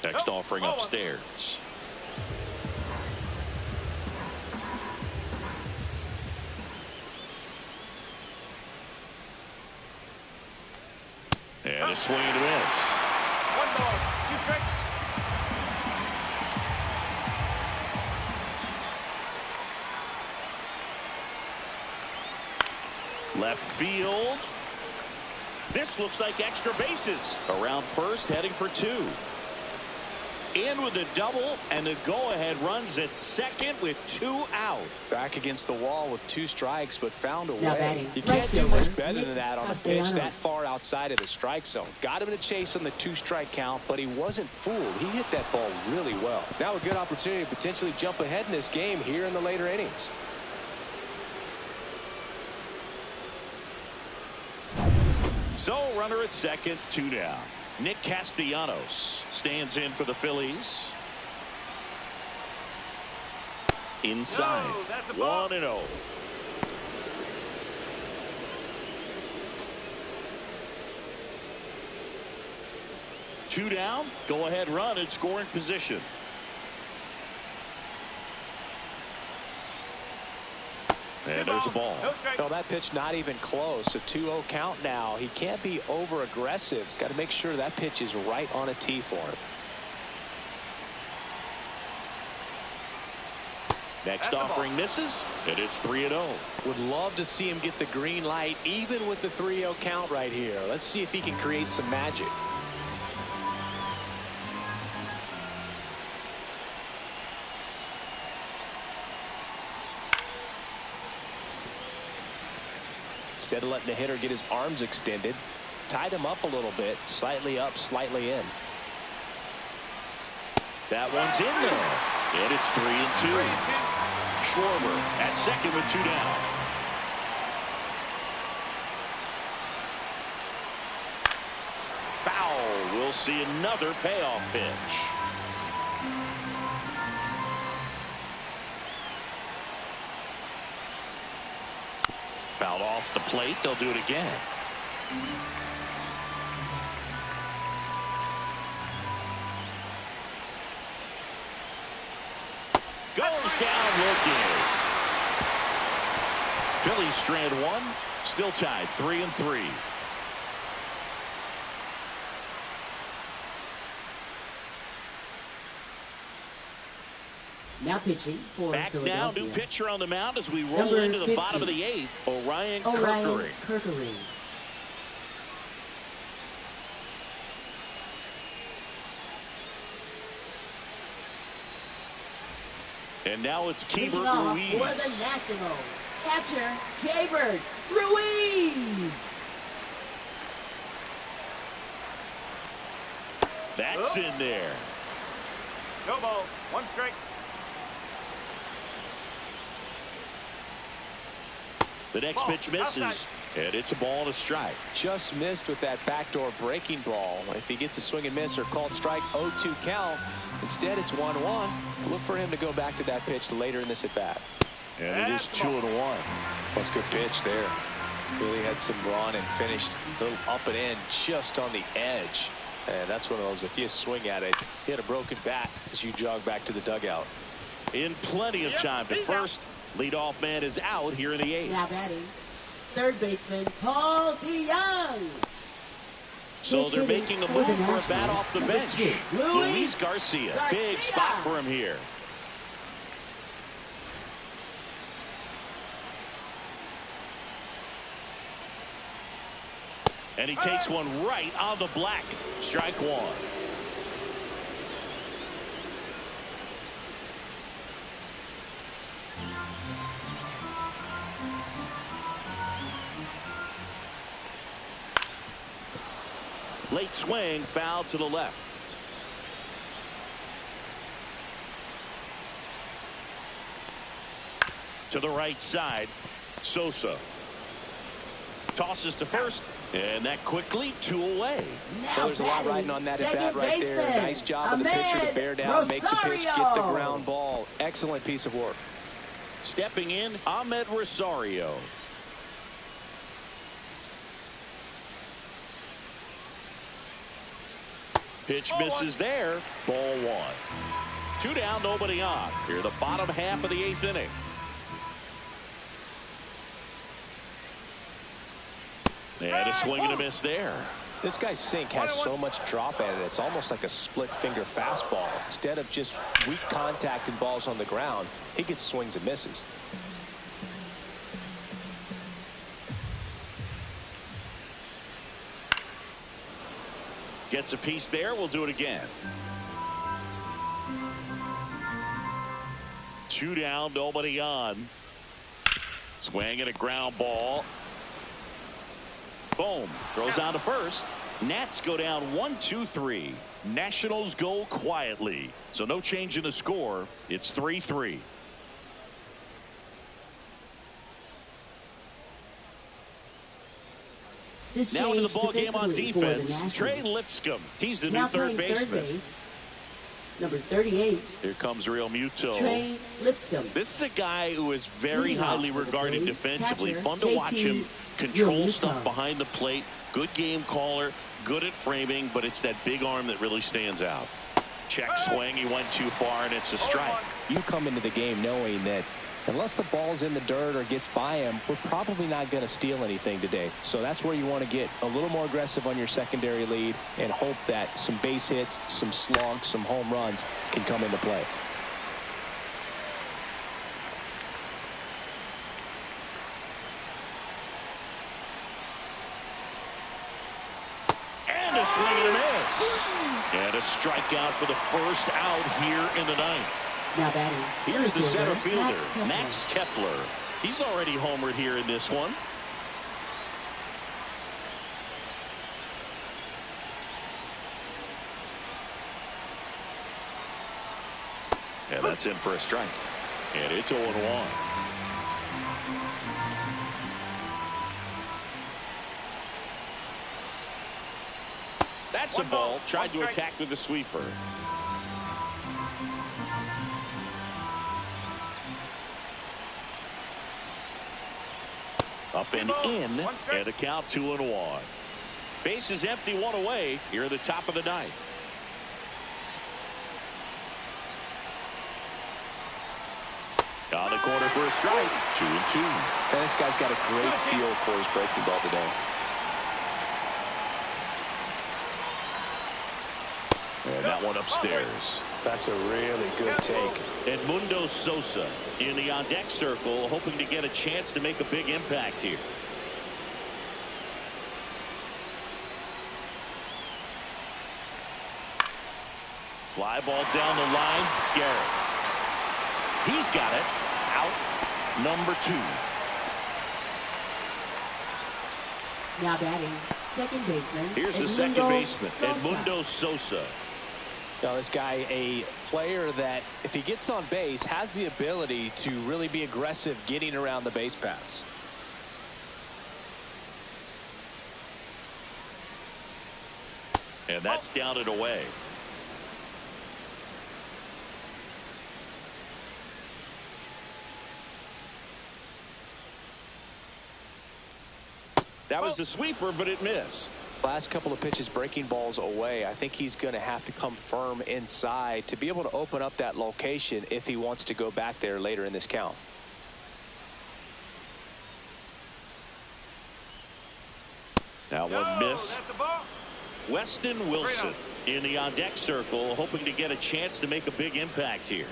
Next offering upstairs. And a swing and a miss. 1 ball, 2 strikes. Left field. This looks like extra bases. Around first, heading for 2. in with a double, and the go-ahead runs at second with 2 out. Back against the wall with 2 strikes, but found a Now way. batting, You can't do right much fielder, better than that on a pitch that Castellanos. far outside of the strike zone. Got him to chase on the 2-strike count, but he wasn't fooled. He hit that ball really well. Now a good opportunity to potentially jump ahead in this game here in the later innings. So runner at second, 2 down. Nick Castellanos stands in for the Phillies. Inside, No, that's a ball. 1-0. Two down, go ahead run in scoring position. And there's a ball. No strike. No, that pitch not even close. A 2-0 count now. He can't be over aggressive. He's got to make sure that pitch is right on a tee for him. Next That's the offering misses, and it's 3-0. Would love to see him get the green light even with the 3-0 count right here. Let's see if he can create some magic. Instead of letting the hitter get his arms extended, tied him up a little bit, slightly up, slightly in. That one's in there, and it's 3-2. Schwarber at second with 2 down. Foul. We'll see another payoff pitch. Fouled off the plate. They'll do it again. Goes down looking. Phillies strand 1. Still tied 3-3. Now pitching for Back now, Philadelphia. new pitcher on the mound as we roll Number into the 50. bottom of the 8th. Orion Orion Kirkering. Kirkering. And now it's Leading Keibert off Ruiz. for the Nationals, catcher Keibert Ruiz. That's in there. No ball. 1 strike. The next Ball. pitch misses, Outside. and it's a ball and a strike. Just missed with that backdoor breaking ball. If he gets a swing and miss or called strike, 0-2 count. Instead, it's 1-1. Look for him to go back to that pitch later in this at bat. And it is 2-1. That's a good pitch there. Really had some run and finished a little up and in just on the edge. And that's one of those, if you swing at it, hit a broken bat as you jog back to the dugout. In plenty of time to he's out. first. Leadoff man is out here in the 8th. Now batting, third baseman Paul DeYoung. So Pitch they're hitting making a for move the for a bat Nationals, off the number bench. 2, Luis Garcia. Big spot for him here. And he takes one right on the black. Strike 1. Late swing, foul to the left. To the right side, Sosa tosses to first, and that quickly 2 away. Now Well, there's a lot batting, riding on that at second bat right there. baseman, Nice job of the pitcher to bear down, make the pitch, get the ground ball. Excellent piece of work. Stepping in, Ahmed Rosario. Pitch misses there. Ball 1. 2 down, nobody on. Here, the bottom half of the 8th inning. And a swing and a miss there. This guy's sink has so much drop at it. It's almost like a split finger fastball. Instead of just weak contact and balls on the ground, he gets swings and misses. Gets a piece there. We'll do it again. 2 down, nobody on. Swing and a ground ball. Boom. Throws out to first. Nats go down 1-2-3. Nationals go quietly. So no change in the score. It's 3-3. Now into the ball game on defense. Trey Lipscomb. He's the new third baseman. Number 38. Here comes Real Muto. Trey Lipscomb. This is a guy who is very highly regarded defensively. Catcher, Fun to watch him control Real stuff Muto. behind the plate. Good game caller. Good at framing, but it's that big arm that really stands out. Check swing. He went too far, and it's a strike. You come into the game knowing that unless the ball's in the dirt or gets by him, we're probably not going to steal anything today. So that's where you want to get a little more aggressive on your secondary lead and hope that some base hits, some slugs, some home runs can come into play. And a swing and a miss. And a strikeout for the first out here in the ninth. Now batting. Here's the center fielder, Max Max Kepler. He's already homered here in this one. And that's in for a strike. And it's 0-1. That's a ball. Tried to attack with the sweeper. Up and in, and a count 2-1. Base is empty, 1 away here at the top of the ninth. On the corner for a strike. 2-2. And this guy's got a great feel for his breaking ball today. And that one upstairs. That's a really good take. Edmundo Sosa in the on-deck circle, hoping to get a chance to make a big impact here. Fly ball down the line. Garrett. He's got it. Out. Number 2. Now batting. Second baseman. Here's the second baseman, Edmundo Sosa. Now this guy, a player that if he gets on base has the ability to really be aggressive getting around the base paths. And that's down and away. That was the sweeper, but it missed. Last couple of pitches breaking balls away. I think he's going to have to come firm inside to be able to open up that location if he wants to go back there later in this count. That one missed. Weston Wilson in the on-deck circle, hoping to get a chance to make a big impact here.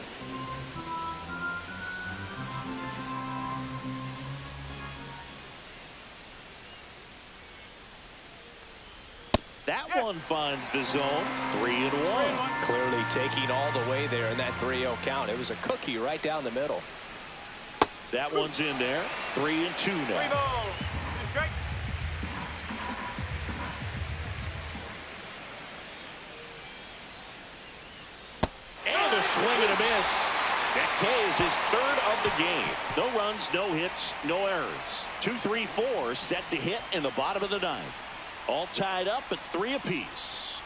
That one finds the zone. 3-1. Clearly taking all the way there in that 3-0 count. It was a cookie right down the middle. That one's in there. 3-2 now. And a swing and a miss. That K is his 3rd of the game. No runs, no hits, no errors. 2-3-4 set to hit in the bottom of the ninth. All tied up at 3 apiece.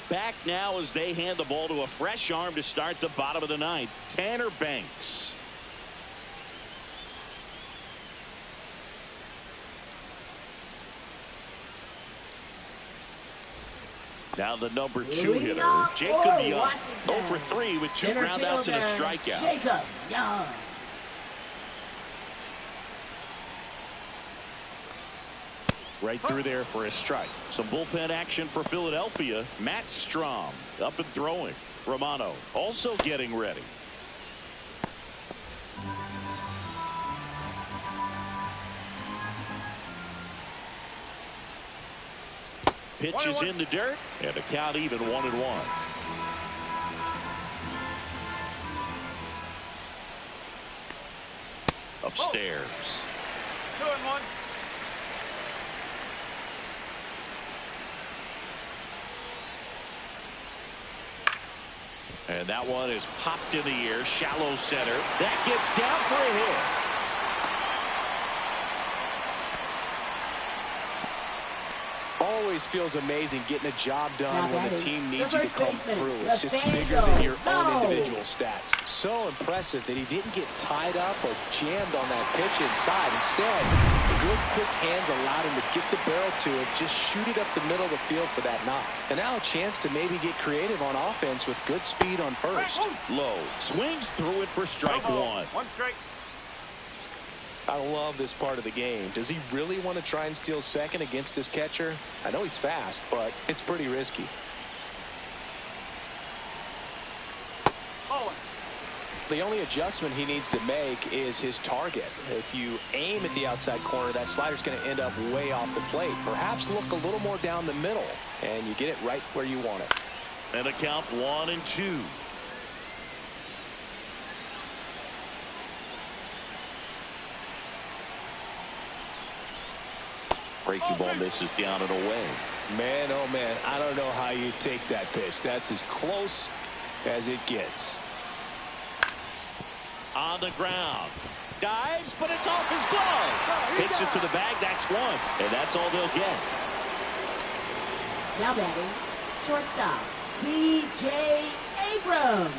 Back now as they hand the ball to a fresh arm to start the bottom of the ninth. Tanner Banks. Now the number 2 hitter, Jacob Young. 0 for 3 with 2 groundouts and a strikeout. Jacob Young. Right through there for a strike. Some bullpen action for Philadelphia. Matt Strom up and throwing. Romano also getting ready. pitch is in the dirt, and the count even 1-1. Upstairs. 2-1. And that one is popped in the air, shallow center. That gets down for a hit. Always feels amazing getting a job done when the team needs you to come through. It's just bigger Nathaniel than your own Lowe. individual stats. So impressive that he didn't get tied up or jammed on that pitch inside. Instead, good quick hands allowed him to get the barrel to it, just shoot it up the middle of the field for that knock. And now a chance to maybe get creative on offense with good speed on first. Low swings through it for strike one. 1 strike. I love this part of the game. Does he really want to try and steal second against this catcher? I know he's fast, but it's pretty risky. The only adjustment he needs to make is his target. If you aim at the outside corner, that slider's going to end up way off the plate. Perhaps look a little more down the middle, and you get it right where you want it. And a count 1-2. Breaking ball misses down and away. Man, oh man, I don't know how you take that pitch. That's as close as it gets. On the ground. Dives, but it's off his glove. Takes it to the bag. That's one. And that's all they'll get. Now batting, shortstop, C.J. Abrams.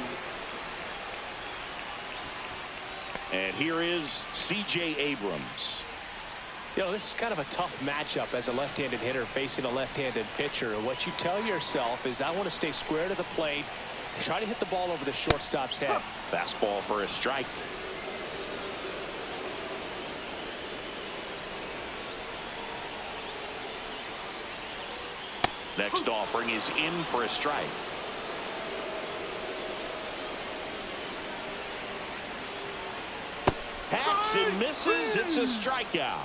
And here is C.J. Abrams. You know, this is kind of a tough matchup as a left-handed hitter facing a left-handed pitcher. What you tell yourself is I want to stay square to the plate, try to hit the ball over the shortstop's head. Fastball for a strike. Next offering is in for a strike. Hacks and misses. It's a strikeout.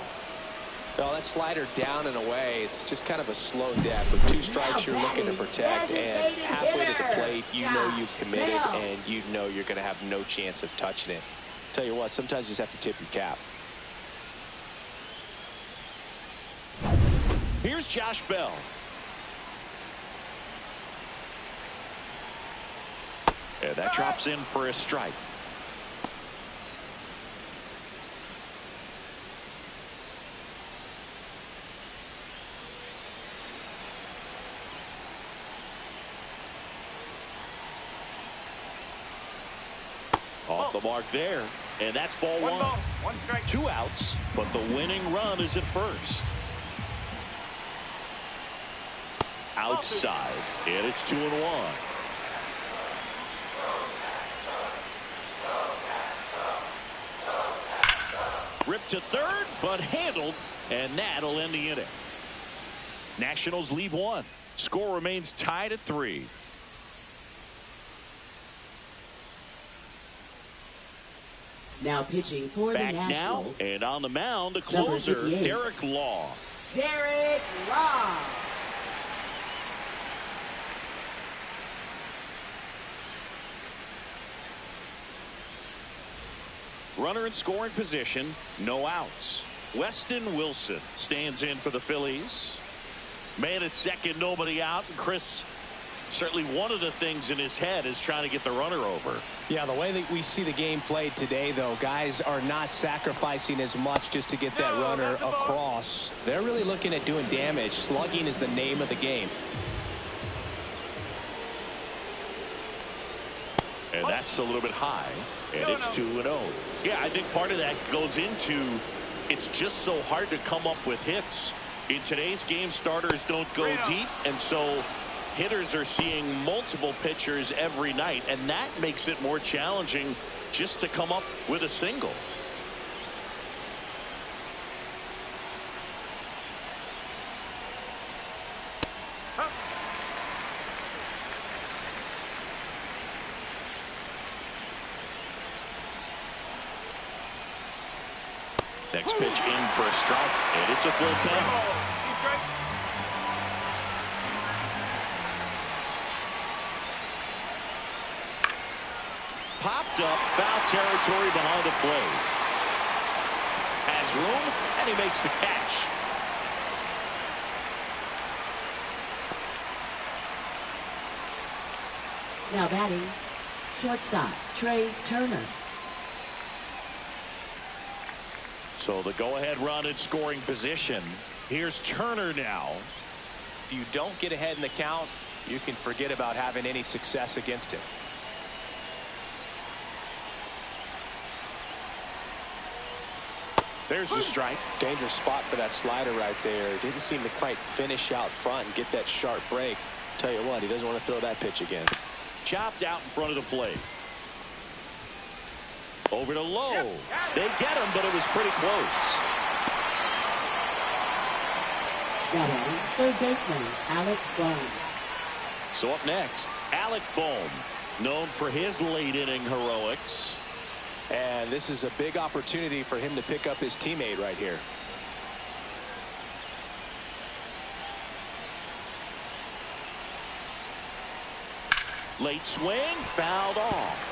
Well, that slider down and away, it's just kind of a slow death. With 2 strikes you're looking to protect, and halfway to the plate, you know you've committed, and you know you're going to have no chance of touching it. Tell you what, sometimes you just have to tip your cap. Here's Josh Bell. And that drops in for a strike. Off the mark there, and that's ball one. 1 strike. 2 outs, but the winning run is at first. Outside, and it's 2-1. Ripped to third, but handled, and that'll end the inning. Nationals leave 1. Score remains tied at 3. Now pitching for Back the Nationals. now, and on the mound, the Number closer, 58. Derek Law. Derek Law. Runner in scoring position, no outs. Weston Wilson stands in for the Phillies. Man at second, nobody out. And Chris, certainly one of the things in his head is trying to get the runner over. Yeah, the way that we see the game played today, though, guys are not sacrificing as much just to get that runner across. They're really looking at doing damage. Slugging is the name of the game. And that's a little bit high, and it's 2-0. Yeah, I think part of that goes into it's just so hard to come up with hits. In today's game, starters don't go deep, and so hitters are seeing multiple pitchers every night, and that makes it more challenging just to come up with a single. Next pitch in for a strike, and it's a full count. popped up, foul territory behind the plate. Has room, and he makes the catch. Now batting, shortstop, Trey Turner. So the go-ahead run in scoring position. Here's Turner now. If you don't get ahead in the count, you can forget about having any success against him. There's the strike. Dangerous spot for that slider right there. Didn't seem to quite finish out front and get that sharp break. Tell you what, he doesn't want to throw that pitch again. Chopped out in front of the plate. Over to Lowe. They get him, but it was pretty close. Now batting, third baseman, Alec Bohm. So up next, Alec Bohm, known for his late inning heroics. And this is a big opportunity for him to pick up his teammate right here. Late swing, fouled off.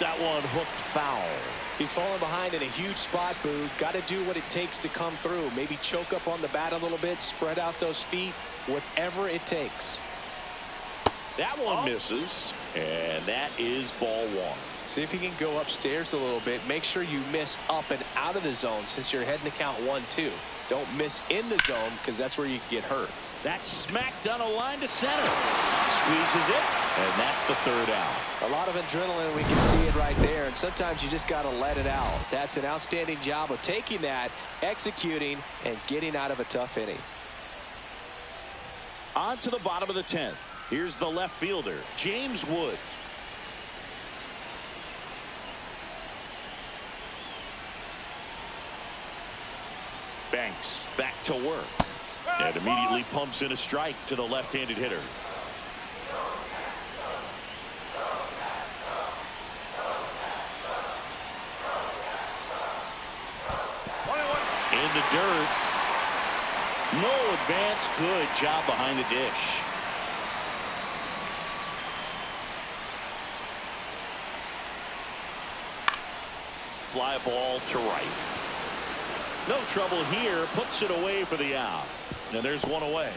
That one hooked foul. He's falling behind in a huge spot, Boog. Got to do what it takes to come through. Maybe choke up on the bat a little bit, spread out those feet, whatever it takes. That one misses, and that is ball one. See if you can go upstairs a little bit. Make sure you miss up and out of the zone since you're heading to count 1-2. Don't miss in the zone because that's where you get hurt. That's smacked down a line to center. Squeezes it, and that's the third out. A lot of adrenaline, we can see it right there, and sometimes you just got to let it out. That's an outstanding job of taking that, executing, and getting out of a tough inning. On to the bottom of the 10th. Here's the left fielder, James Wood. Banks back to work. And immediately pumps in a strike to the left-handed hitter. In the dirt. No advance. Good job behind the dish. Fly ball to right. No trouble here. Puts it away for the out. Now there's one away.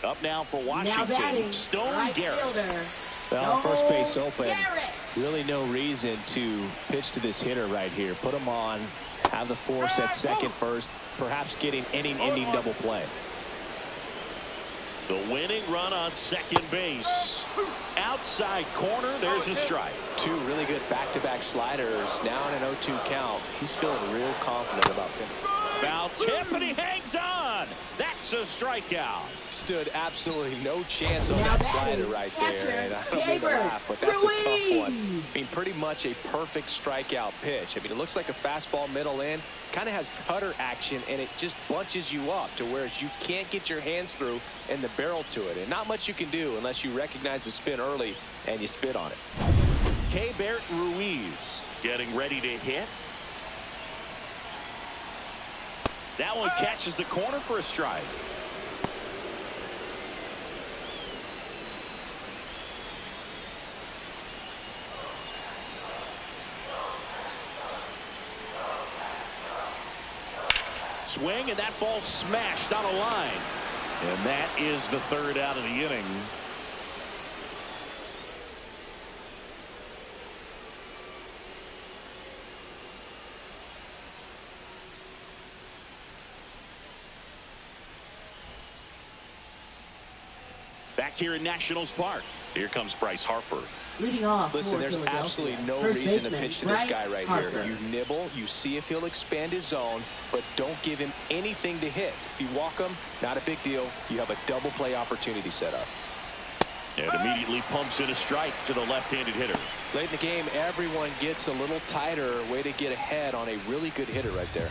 Up now for Washington. Stone right Garrett. Fielder, Well, first base open. Garrett. Really no reason to pitch to this hitter right here. Put him on. Have the force at second first. Perhaps getting inning-ending double play. The winning run on second base. Outside corner. There's a strike. Two really good back-to-back sliders. Now in an 0-2 count. He's feeling real confident about them. Foul tip, and he hangs on. That's a strikeout. Stood absolutely no chance on that slider right there. And I don't mean to laugh, but that's a tough one. I mean, pretty much a perfect strikeout pitch. I mean, it looks like a fastball middle in. Kind of has cutter action, and it just bunches you up to where you can't get your hands through and the barrel to it. And not much you can do unless you recognize the spin early and you spit on it. Keibert Ruiz getting ready to hit. That one catches the corner for a strike. Swing, and that ball smashed on a line. And that is the third out of the inning. Back here in Nationals Park. Here comes Bryce Harper. Leading off. Listen, there's absolutely no reason to pitch to this guy right here. You nibble, you see if he'll expand his zone, but don't give him anything to hit. If you walk him, not a big deal. You have a double play opportunity set up. And immediately pumps in a strike to the left-handed hitter. Late in the game, everyone gets a little tighter. Way to get ahead on a really good hitter right there.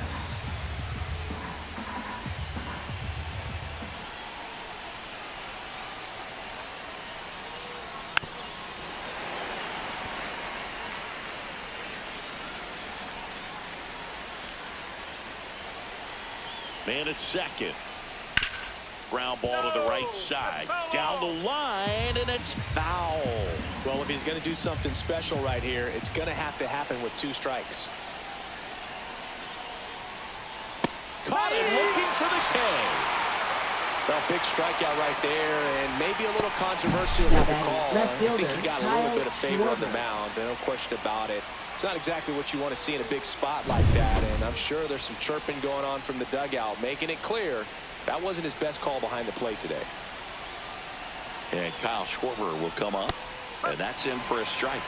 Man at second. Ground ball to the right side. Down the line, and it's foul. Well, if he's going to do something special right here, it's going to have to happen with 2 strikes. Caught it, looking for the K. Well, big strikeout right there, and maybe a little controversial with the call. I think he got a little bit of favor on the mound. No question about it. It's not exactly what you want to see in a big spot like that, and I'm sure there's some chirping going on from the dugout, making it clear that wasn't his best call behind the plate today. And Kyle Schwarber will come up, and that's in for a strike.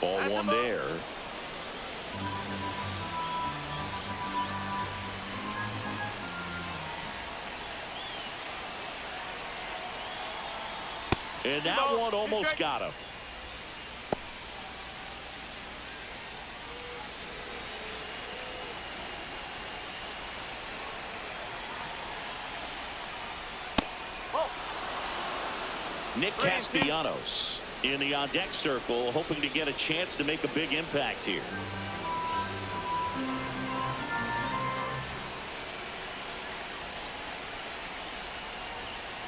Ball one there. And that one almost got him. Nick Castellanos in the on-deck circle, hoping to get a chance to make a big impact here.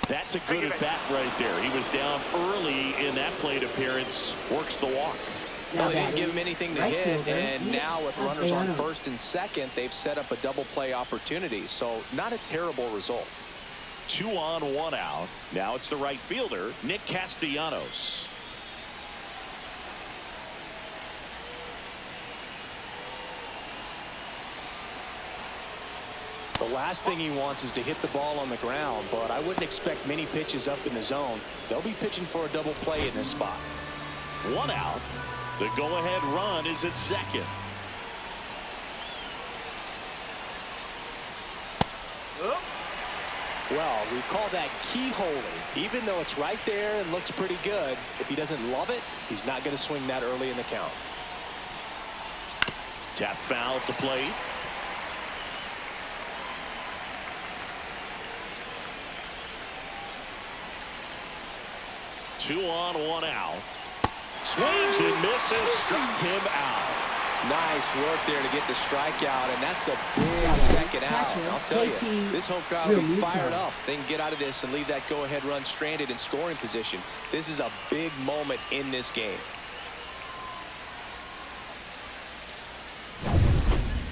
That's a good at-bat right there. He was down early in that plate appearance. Works the walk. Well, they didn't give him anything to hit, and now with runners on first and second, they've set up a double play opportunity. So not a terrible result. 2 on, 1 out. Now it's the right fielder, Nick Castellanos. The last thing he wants is to hit the ball on the ground, but I wouldn't expect many pitches up in the zone. They'll be pitching for a double play in this spot. 1 out. The go-ahead run is at second. Well, we call that keyholing. Even though it's right there and looks pretty good, if he doesn't love it, he's not going to swing that early in the count. Tap foul at the plate. Two on, 1 out. Swings and misses, struck him out. Nice work there to get the strikeout, and that's a big second out. I'll tell you, this home crowd will be fired up. They can get out of this and leave that go-ahead run stranded in scoring position. This is a big moment in this game.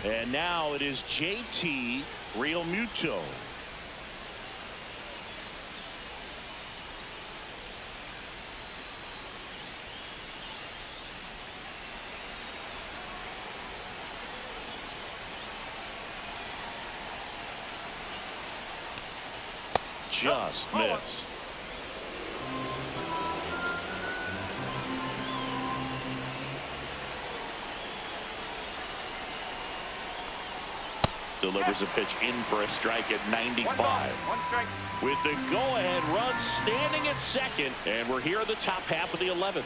And now it is JT Realmuto. Just missed. Delivers a pitch in for a strike at 95. 1 strike. With the go-ahead run standing at second, and we're here in the top half of the 11th.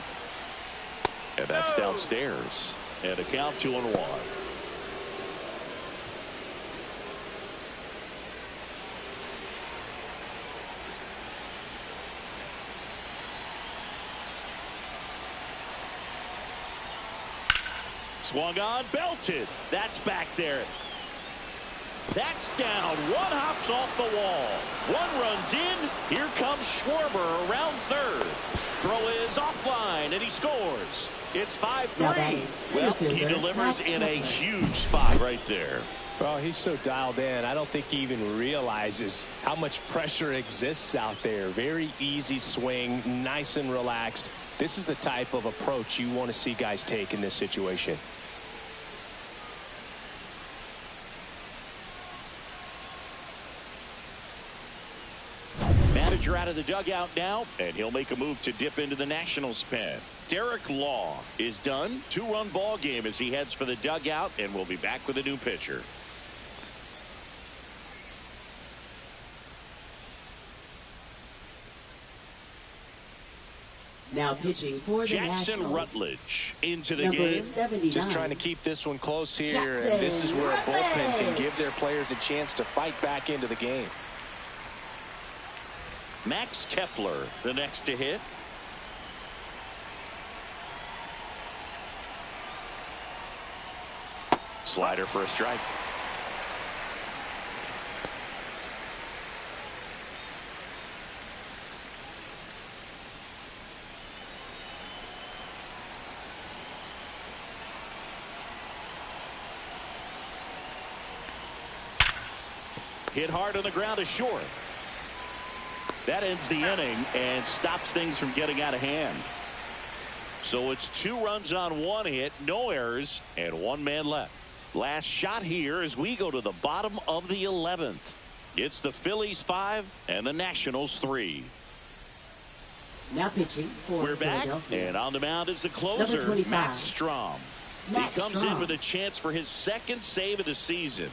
And that's downstairs. And a count 2-1. Swung on, belted. That's back there. That's down. 1 hops off the wall. 1 runs in. Here comes Schwarber around third. Throw is offline, and he scores. It's 5-3. Well, he delivers in a huge spot right there. Well, he's so dialed in, I don't think he even realizes how much pressure exists out there. Very easy swing, nice and relaxed. This is the type of approach you want to see guys take in this situation. Manager out of the dugout now, and he'll make a move to dip into the Nationals pen. Derek Law is done. 2-run ball game as he heads for the dugout, and we'll be back with a new pitcher. Now pitching for the Jackson Nationals. Rutledge into the Number game. 79. Just trying to keep this one close here, Jackson and this is where a bullpen can Rutledge. give their players a chance to fight back into the game. Max Kepler, the next to hit. Slider for a strike. Hit hard on the ground is short. That ends the inning and stops things from getting out of hand. So it's 2 runs on 1 hit, no errors, and 1 man left. Last shot here as we go to the bottom of the 11th. It's the Phillies 5 and the Nationals 3. Now pitching for We're back, Philadelphia. and on the mound is the closer, 25. Matt Strom. Matt He comes Strom. in with a chance for his 2nd save of the season.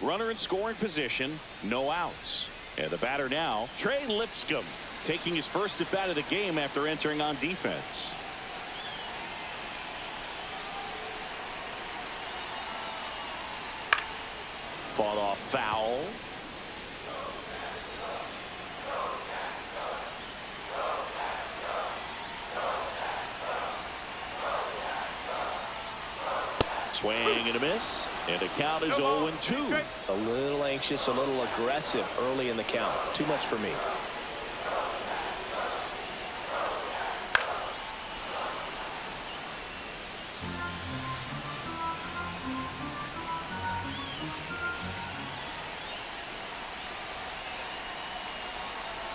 Runner in scoring position, no outs. And the batter now, Trey Lipscomb, taking his first at bat of the game after entering on defense. Fought off foul. Swing and a miss, and the count is 0-2. A little anxious, a little aggressive early in the count. Too much for me.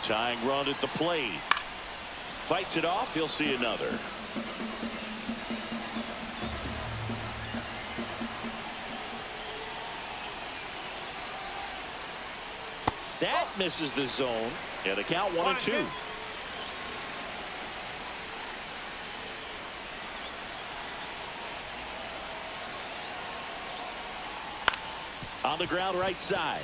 Tying run at the plate. Fights it off. He'll see another. That misses the zone. And the count 1-2. On the ground right side.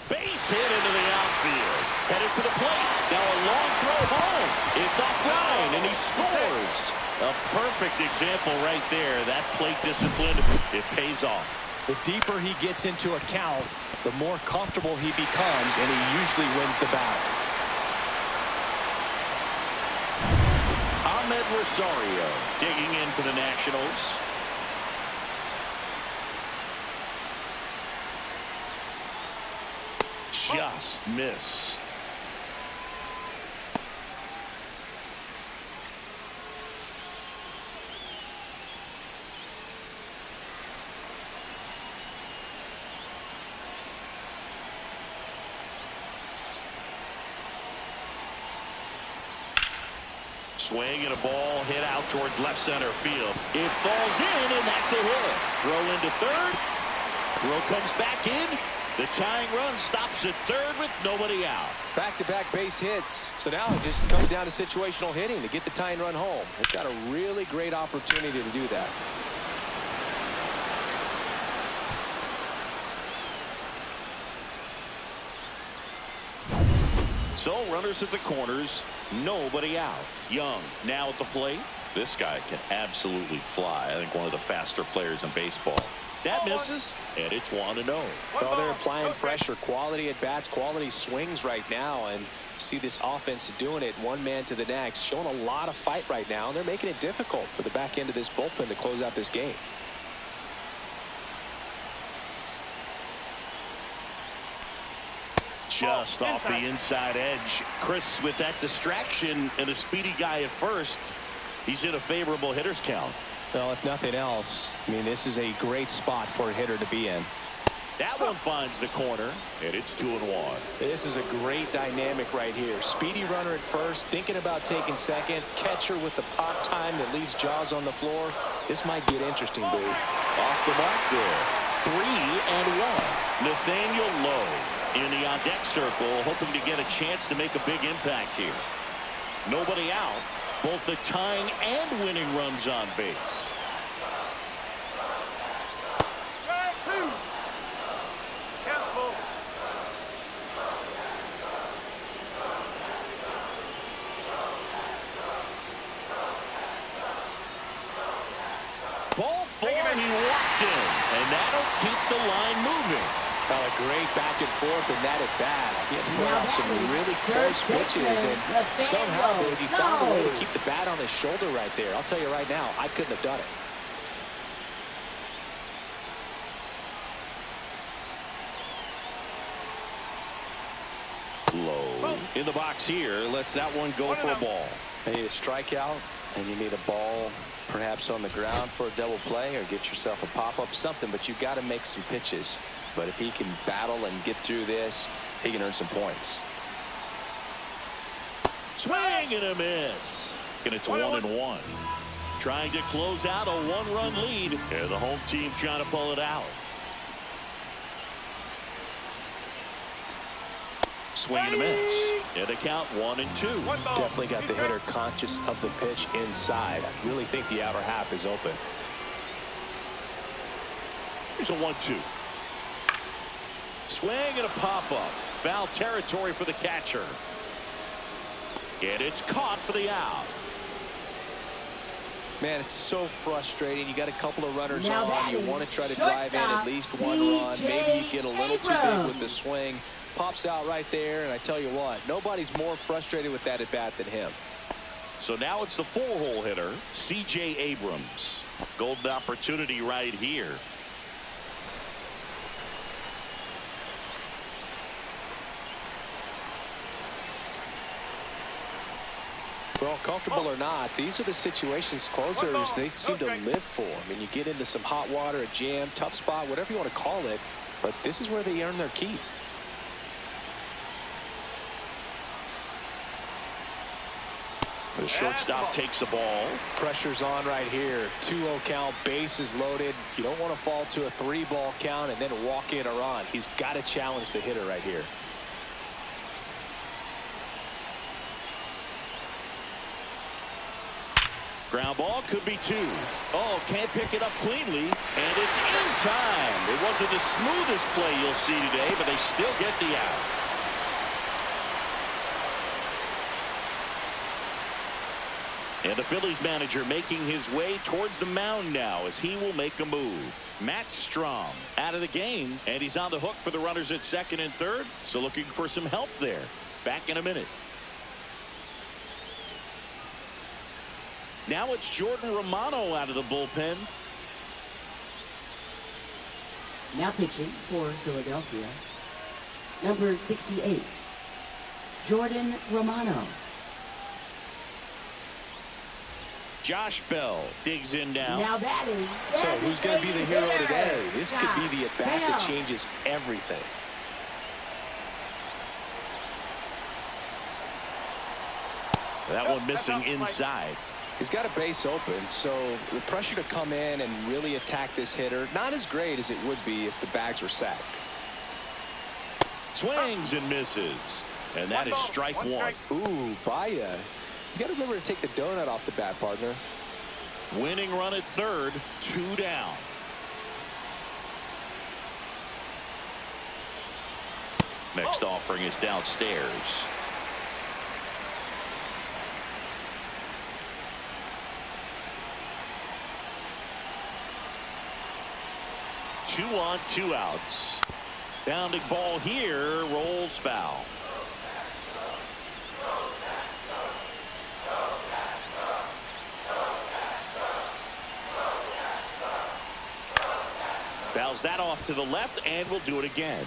Base hit into the outfield. Headed for the plate. Now a long throw home. It's offline and he scores. A perfect example right there. That plate discipline, it pays off. The deeper he gets into a count, the more comfortable he becomes, and he usually wins the battle. Ahmed Rosario digging in for the Nationals. Just missed. Swing and a ball hit out towards left center field. It falls in, and that's a hit. Throw into third. Throw comes back in. The tying run stops at third with nobody out. Back-to-back base hits. So now it just comes down to situational hitting to get the tying run home. They've got a really great opportunity to do that. So runners at the corners, nobody out. Young now at the plate. This guy can absolutely fly. I think one of the faster players in baseball. That misses, and it's 1-0. Well, they're applying pressure, quality at bats, quality swings right now, and see this offense doing it one man to the next, showing a lot of fight right now, and they're making it difficult for the back end of this bullpen to close out this game. Just off the inside edge. Chris with that distraction and a speedy guy at first. He's in a favorable hitter's count. Well, if nothing else, I mean, this is a great spot for a hitter to be in. That one finds the corner, and it's 2-1. This is a great dynamic right here. Speedy runner at first, thinking about taking second. Catcher with the pop time that leaves Jaws on the floor. This might get interesting, Boo. Off the mark there. 3-1. Nathaniel Lowe in the on-deck circle, hoping to get a chance to make a big impact here. Nobody out. Both the tying and winning runs on base. help keep the line moving. Well, a great back and forth in that at bat. He had to throw out some really close pitches, and somehow, dude, he found a way to keep the bat on his shoulder right there. I'll tell you right now, I couldn't have done it. Low in the box here. Lets that one go for a ball. You need a strikeout, and you need a ball perhaps on the ground for a double play, or get yourself a pop-up, something, but you've got to make some pitches. But if he can battle and get through this, he can earn some points. Swing and a miss. And it's 1-1. Trying to close out a one-run lead, and the home team trying to pull it out. Swing and a miss. And a count 1-2. Definitely got the hitter conscious of the pitch inside. I really think the outer half is open. Here's a 1-2. Swing and a pop-up. Foul territory for the catcher. And it's caught for the out. Man, it's so frustrating. You got a couple of runners Now on. You want to try to drive in at least one run. Maybe you get a little too big with the swing. Pops out right there, and I tell you what, nobody's more frustrated with that at bat than him. So now it's the four-hole hitter, C.J. Abrams. Golden opportunity right here. Well, comfortable or not, these are the situations closers they seem to live for. I mean, you get into some hot water, a jam, tough spot, whatever you want to call it, but this is where they earn their keep. The shortstop takes the ball. Pressure's on right here. 2-0 count, bases loaded. You don't want to fall to a 3-ball count and then walk in or on. He's got to challenge the hitter right here. Ground ball could be 2. Oh, can't pick it up cleanly, and it's in time. It wasn't the smoothest play you'll see today, but they still get the out. And the Phillies manager making his way towards the mound now as he will make a move. Matt Strom out of the game, and he's on the hook for the runners at second and third, so looking for some help there. Back in a minute. Now it's Jordan Romano out of the bullpen. Now pitching for Philadelphia, number 68, Jordan Romano. Josh Bell digs in now. Now batting. So who's going to be the hero today? This could be the at-bat that changes everything. That one missing inside. He's got a base open, so the pressure to come in and really attack this hitter, not as great as it would be if the bags were sacked. Swings and misses. And that is strike one. Ooh, Baya. You got to remember to take the donut off the bat, partner. Winning run at third, 2 down. Next offering is downstairs. Two on, 2 outs. Bounding ball here, rolls foul. Fouls that off to the left, and we'll do it again.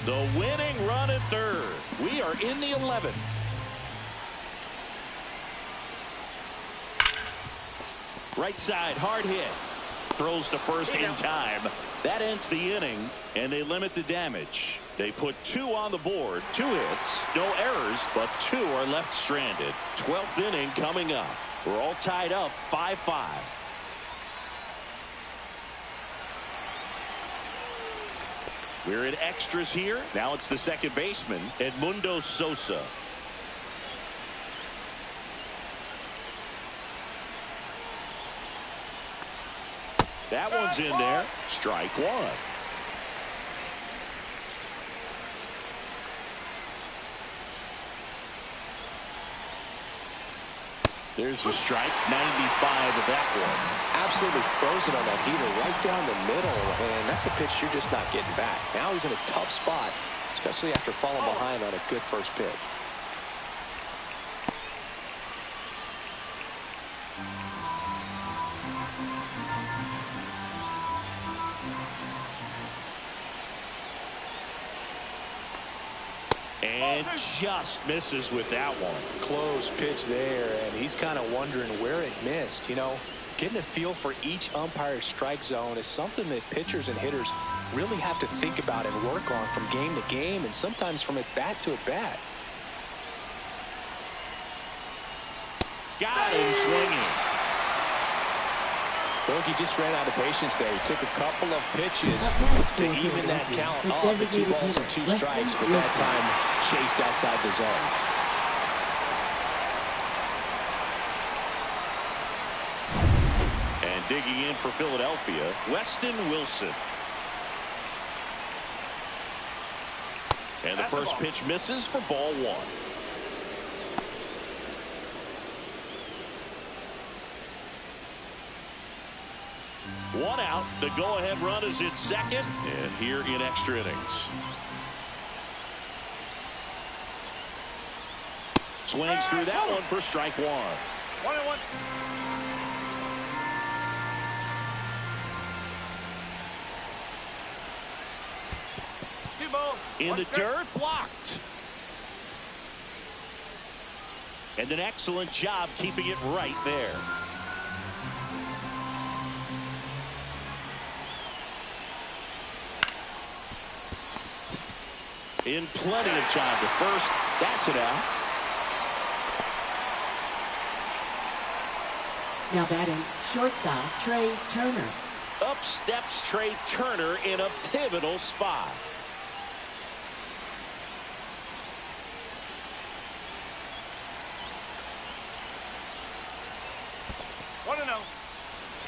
The winning run at third. We are in the 11th. Right side, hard hit. Throws to first in time. That ends the inning, and they limit the damage. They put 2 on the board, 2 hits, no errors, but 2 are left stranded. 12th inning coming up. We're all tied up 5-5. We're in extras here. Now it's the second baseman, Edmundo Sosa. That one's in there. Strike one. There's the strike. 95 of that one. Absolutely frozen on that heater right down the middle, and that's a pitch you're just not getting back. Now he's in a tough spot, especially after falling behind on a good first pitch. And just misses with that one. Close pitch there, and he's kind of wondering where it missed. You know, getting a feel for each umpire's strike zone is something that pitchers and hitters really have to think about and work on from game to game, and sometimes from at bat to at bat. Got him swinging. Bogey just ran out of patience there. He took a couple of pitches to even that count off at 2 balls and 2 strikes, but that time chased outside the zone. And digging in for Philadelphia, Weston Wilson. And the first pitch misses for ball 1. One out. The go-ahead run is at second, and here in extra innings. Swings through that one for strike 1. 1-1. Two balls. In the dirt, blocked. And an excellent job keeping it right there. In plenty of time to first. That's it out. Now batting, shortstop Trey Turner. Up steps Trey Turner in a pivotal spot.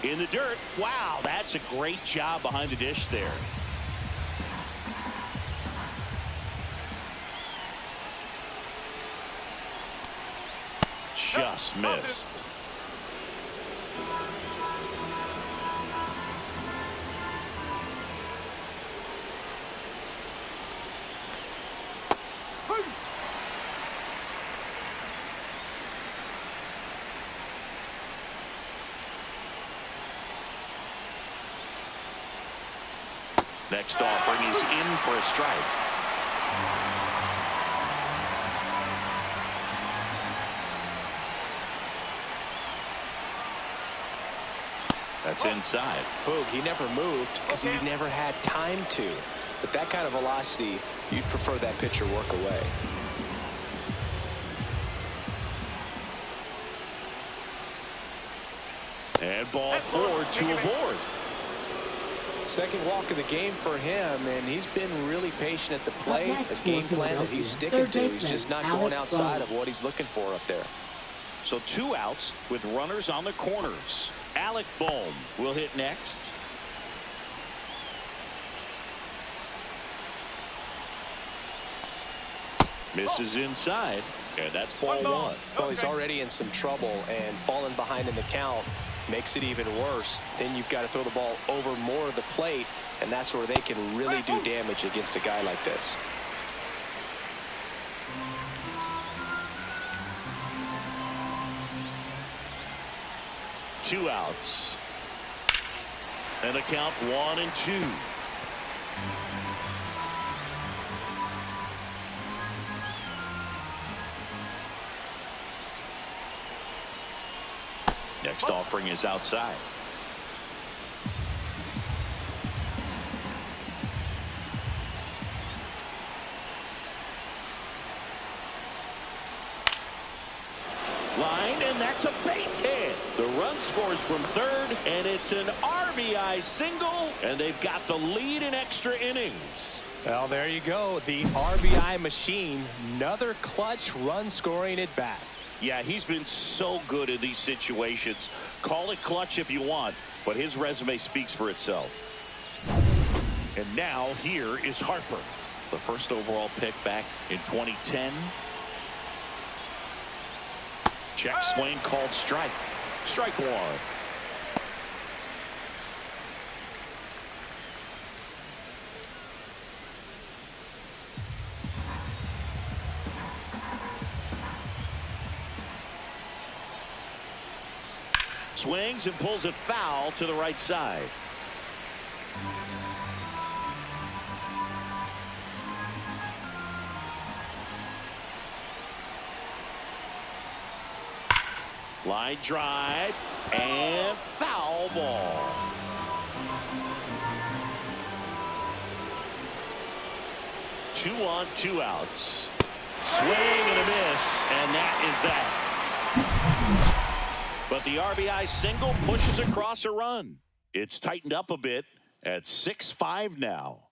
In the dirt. Wow, that's a great job behind the dish there. Just missed. Next offering is in for a strike. That's inside. Boog, he never moved because he never had time to. But that kind of velocity, you'd prefer that pitcher work away. And ball 4, 2 aboard. Second walk of the game for him, and he's been really patient at the plate. The game plan that he's sticking to, he's just not going outside of what he's looking for up there. So 2 outs with runners on the corners. Alec Bohm will hit next. Misses inside, and that's ball 1. Well, he's already in some trouble, and falling behind in the count makes it even worse. Then you've got to throw the ball over more of the plate, and that's where they can really do damage against a guy like this. Two outs. And the count 1-2. Next offering is outside. Line, and that's a base hit. The run scores from third, and it's an RBI single, and they've got the lead in extra innings. Well, there you go. The RBI machine. Another clutch run scoring at bat. Yeah, he's been so good in these situations. Call it clutch if you want, but his resume speaks for itself. And now here is Harper, the first overall pick back in 2010. Check swing called strike. Strike one. Swings and pulls it foul to the right side. Line drive and foul ball. Two on, two outs. Swing and a miss, and that is that. But the RBI single pushes across a run. It's tightened up a bit at 6-5 now.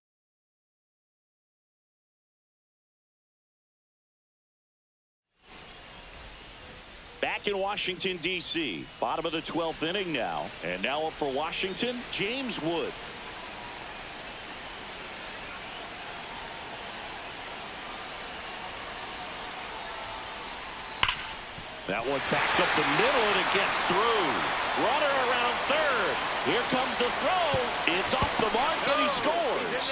Back in Washington, D.C. Bottom of the 12th inning now. And now up for Washington, James Wood. That one back up the middle, and it gets through. Runner around third. Here comes the throw. It's off the mark, and he scores.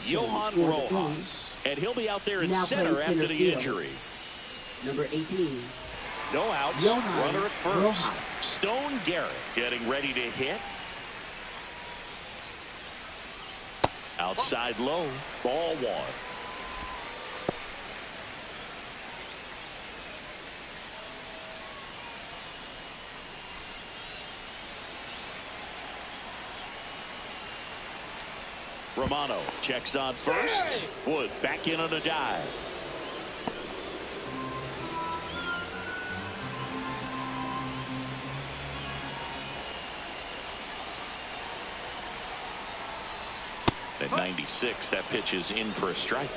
Johan Rojas, and he'll be out there in center after the injury. Number 18. No outs. Johan Runner at first. Rojas. Stone Garrett getting ready to hit. Outside low. Ball one. Romano checks on first. Wood back in on a dive. At 96, that pitch is in for a strike.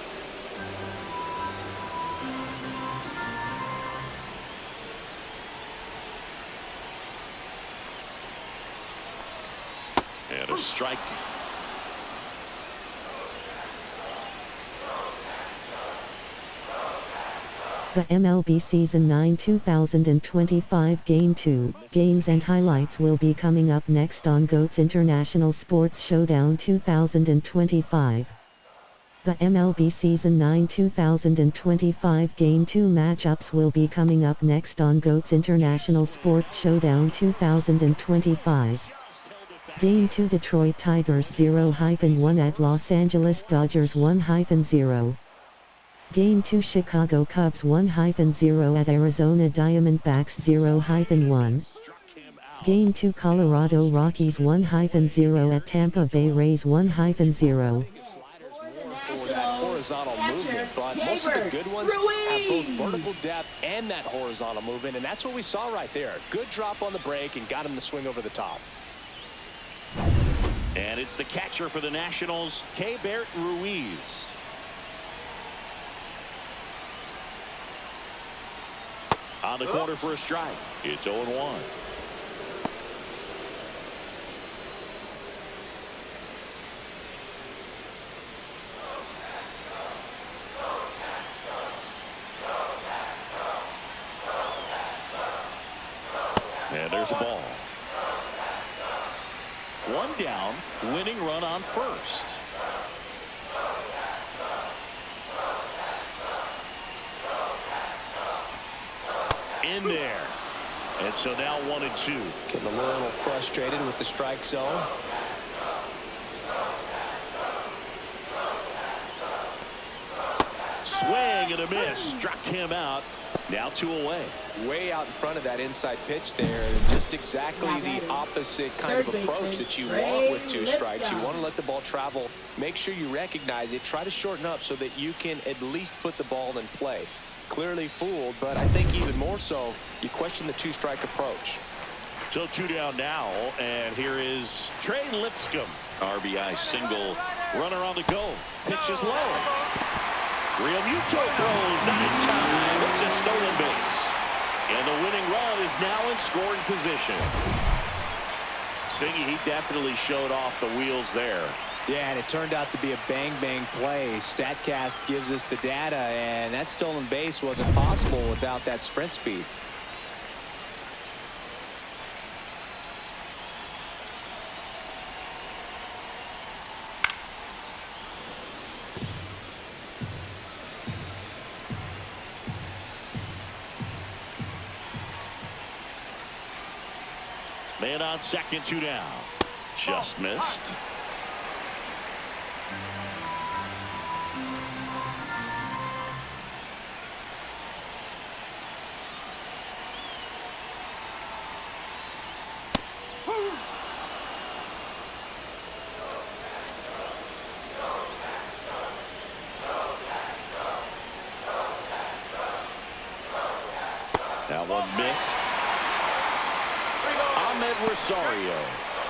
And a strike. The MLB Season 9 2025 Game 2 games and highlights will be coming up next on GOAT's International Sports Showdown 2025. The MLB Season 9 2025 Game 2 matchups will be coming up next on GOAT's International Sports Showdown 2025. Game 2 Detroit Tigers 0-1 at Los Angeles Dodgers 1-0. Game 2 Chicago Cubs 1-0 at Arizona Diamondbacks 0-1. Game 2 Colorado Rockies 1-0 at Tampa Bay Rays 1-0. Horizontal movement, but most of the good ones have both vertical depth and that horizontal movement, and that's what we saw right there. Good drop on the break and got him to swing over the top. And it's the catcher for the Nationals, Keibert Ruiz. On the corner for a strike. It's 0-1. And there's a ball. One down, winning run on first. In there. And so now 1-2. Getting a little frustrated with the strike zone. Swing and a miss. Struck him out. Now 2 away. Way out in front of that inside pitch there. Just exactly the opposite kind of approach that you want with 2 strikes. You want to let the ball travel. Make sure you recognize it. Try to shorten up so that you can at least put the ball in play. Clearly fooled, but I think even more so, you question the 2-strike approach. So 2 down now, and here is Trey Lipscomb. RBI single. Runner on the go. Pitch is low. Real Muto throws, not in time. It's a stolen base. And the winning run is now in scoring position. Singy, he definitely showed off the wheels there. Yeah, and it turned out to be a bang-bang play. StatCast gives us the data, and that stolen base wasn't possible without that sprint speed. Man on second, 2 down. Just missed. That one missed. Rosario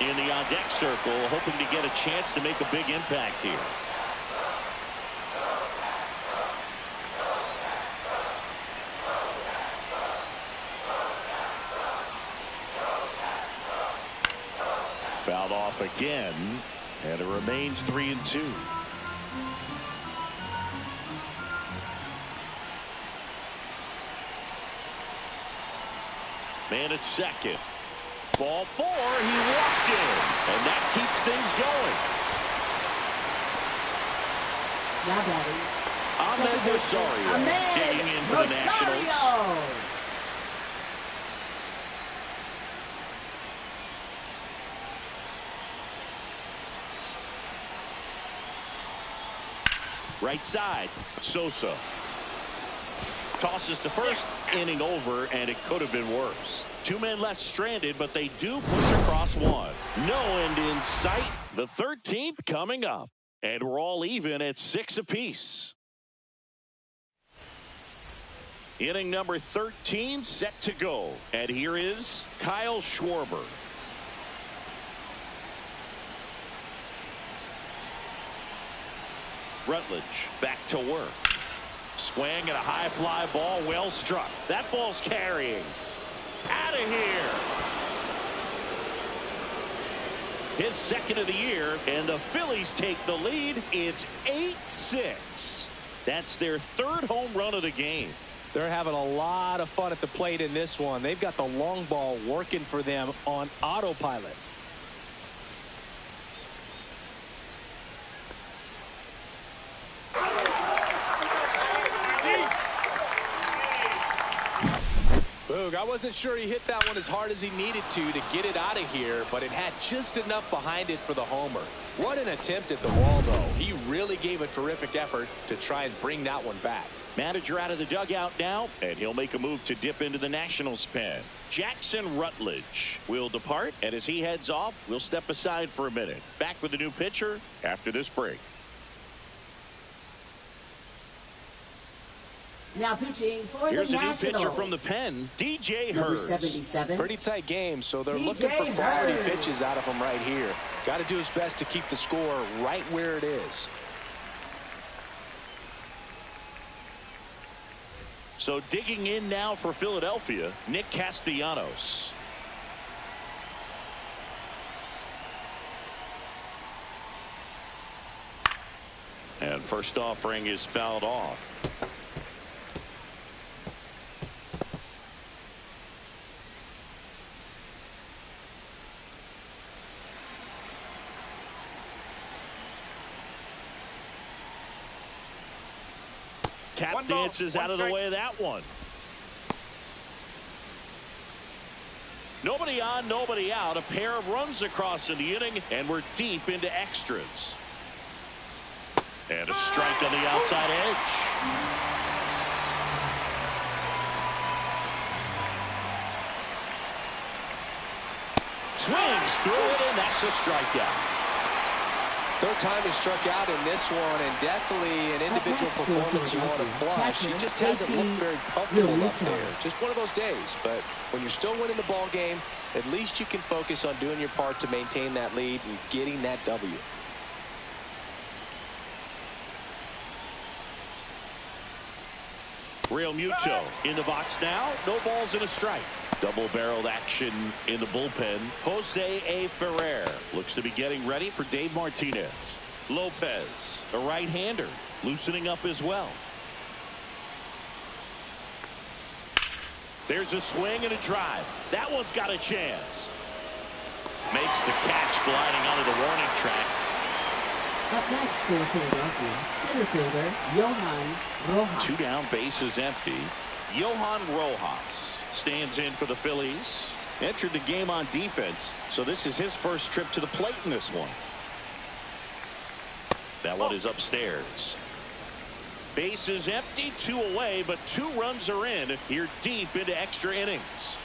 in the on-deck circle, hoping to get a chance to make a big impact here. Fouled off again, and it remains 3-2. Man at second. Ball 4, he walked in, and that keeps things going. Ahmed Rosario digging in for the Nationals. Right side, Sosa. Tosses to first, inning over, and it could have been worse. 2 men left stranded, but they do push across 1. No end in sight. The 13th coming up, and we're all even at 6 apiece. Inning number 13 set to go, and here is Kyle Schwarber. Rutledge back to work. Swing and a high fly ball, well struck. That ball's carrying. Out of here. His second of the year, and the Phillies take the lead. It's 8-6. That's their 3rd home run of the game. They're having a lot of fun at the plate in this one. They've got the long ball working for them on autopilot. Boog, I wasn't sure he hit that one as hard as he needed to get it out of here, but it had just enough behind it for the homer. What an attempt at the wall, though. He really gave a terrific effort to try and bring that one back. Manager out of the dugout now, and he'll make a move to dip into the Nationals pen. Jackson Rutledge will depart, and as he heads off, we'll step aside for a minute. Back with the new pitcher after this break. Now pitching for Here's the a new Nationals. pitcher from the pen, DJ Number Hurst. 77. Pretty tight game, so they're DJ looking for quality Hurst. pitches out of him right here. Got to do his best to keep the score right where it is. So digging in now for Philadelphia, Nick Castellanos. And first offering is fouled off. Tap dances out of the way of that one. Nobody on, nobody out. A pair of runs across in the inning, and we're deep into extras. And a strike on the outside edge. Swings through it, and that's a strikeout. Third time he struck out in this one, and definitely an individual performance you want to flush. He just hasn't looked very comfortable up there. Just one of those days. But when you're still winning the ball game, at least you can focus on doing your part to maintain that lead and getting that W. Real Muto in the box now. No balls and a strike. Double-barreled action in the bullpen. Jose A. Ferrer looks to be getting ready for Dave Martinez. Lopez, a right-hander, loosening up as well. There's a swing and a drive. That one's got a chance. Makes the catch gliding onto the warning track. Up next for Philadelphia, center fielder Johan Rojas. 2 down, bases empty. Johan Rojas stands in for the Phillies. Entered the game on defense, so this is his first trip to the plate in this one. That one is upstairs. Bases empty, 2 away, but 2 runs are in here deep into extra innings.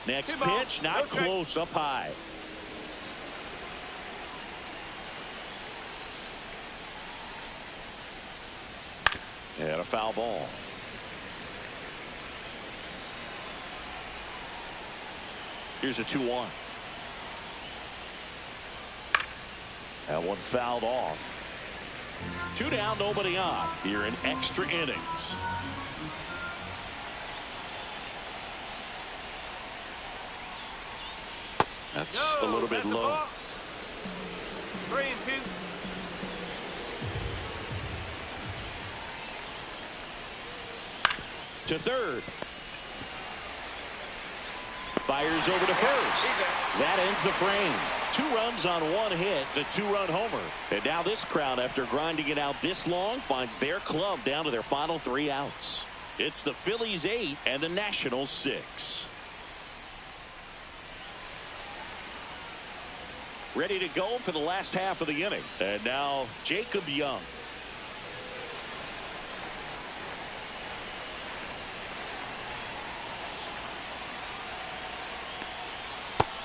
Next pitch, not close, up high. And a foul ball. Here's a 2-1. That one fouled off. 2 down, nobody on here in extra innings. That's a little bit low. 3-2. To third. Fires over to first. That ends the frame. 2 runs on 1 hit, the 2-run homer. And now this crowd, after grinding it out this long, finds their club down to their final 3 outs. It's the Phillies 8 and the Nationals 6. Ready to go for the last half of the inning. And now Jacob Young.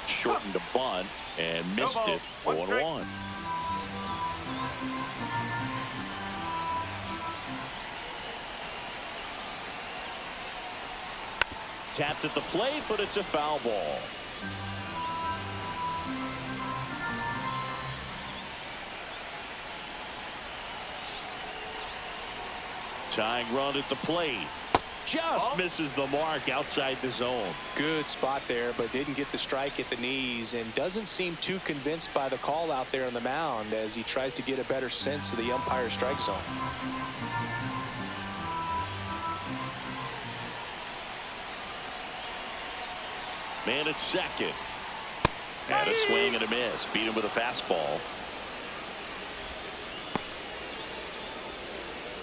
Shortened a bunt and missed it. 0-1. Tapped at the plate, but it's a foul ball. Tying run at the plate. Just misses the mark outside the zone. Good spot there, but didn't get the strike at the knees, and doesn't seem too convinced by the call out there on the mound as he tries to get a better sense of the umpire's strike zone. Man at second. And a swing and a miss. Beat him with a fastball.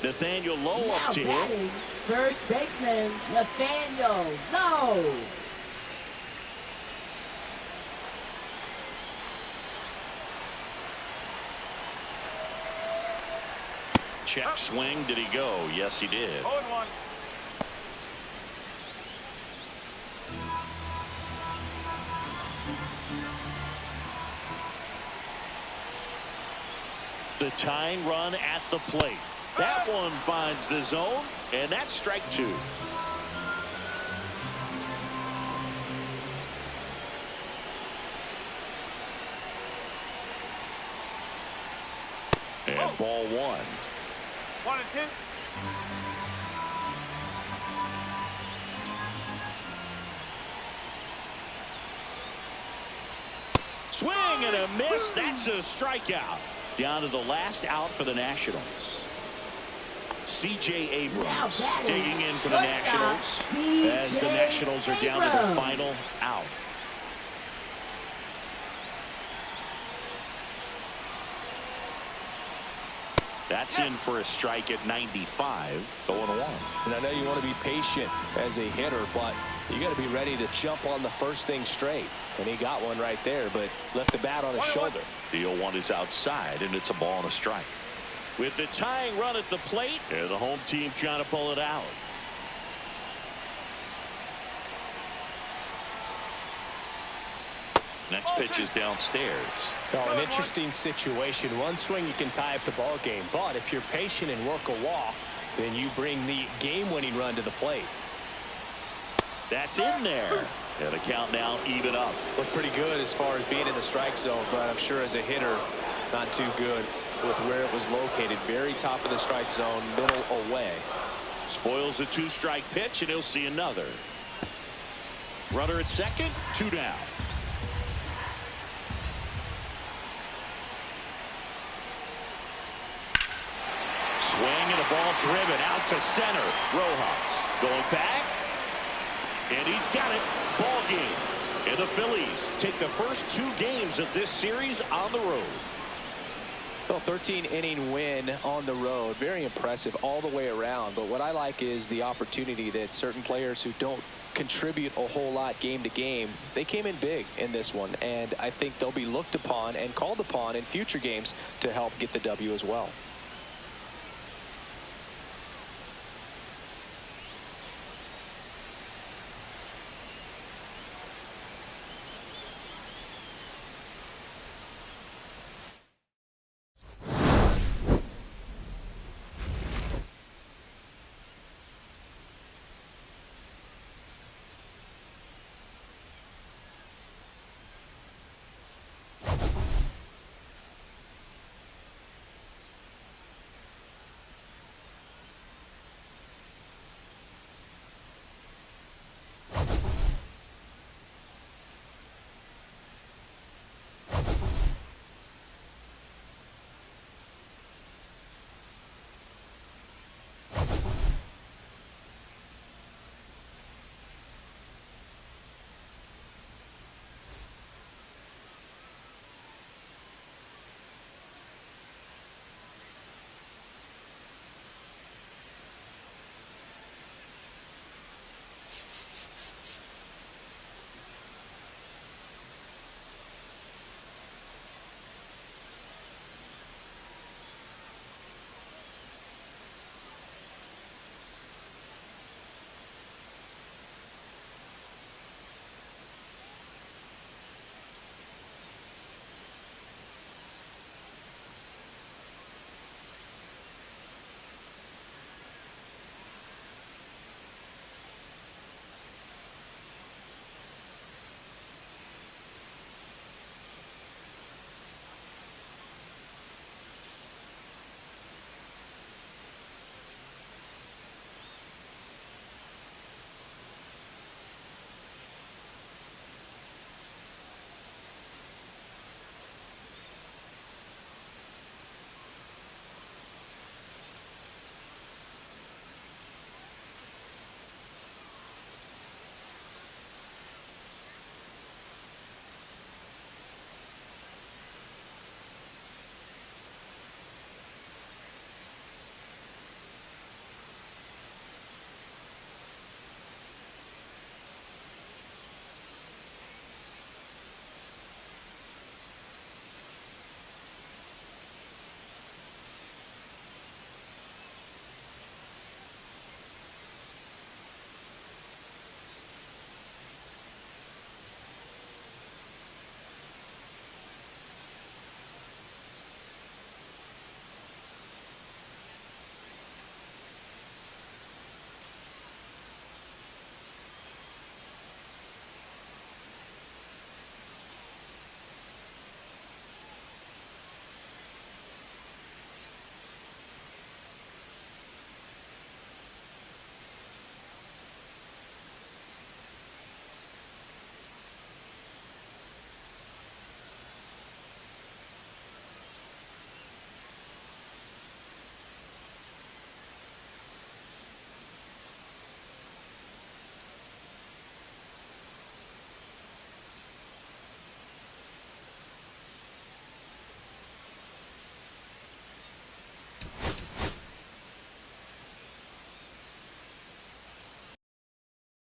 Nathaniel Lowe up to hit. First baseman Nathaniel Lowe. Check swing. Did he go? Yes, he did. 0-1. The tying run at the plate. That one finds the zone, and that's strike 2. And ball 1. 1-2. Swing and a miss. That's a strikeout. Down to the last out for the Nationals. C.J. Abrams digging in for the Nationals as the Nationals are down to their final out. That's in for a strike at 95. 0-1. And I know you want to be patient as a hitter, but you got to be ready to jump on the first thing straight. And he got one right there, but left the bat on his shoulder. The 0-1 is outside, and it's a ball and a strike. With the tying run at the plate, and the home team trying to pull it out. Next pitch is downstairs. Oh, an interesting situation. One swing, you can tie up the ball game. But if you're patient and work a walk, then you bring the game-winning run to the plate. That's in there. And the count now even up. Looked pretty good as far as being in the strike zone, but I'm sure as a hitter, not too good with where it was located. Very top of the strike zone, middle away. Spoils the 2-strike pitch, and he'll see another. Runner at second, 2 down. Swing and a ball driven out to center. Rojas going back. And he's got it. Ball game. And the Phillies take the first 2 games of this series on the road. Well, 13-inning win on the road. Very impressive all the way around. But what I like is the opportunity that certain players who don't contribute a whole lot game to game, they came in big in this one. And I think they'll be looked upon and called upon in future games to help get the W as well.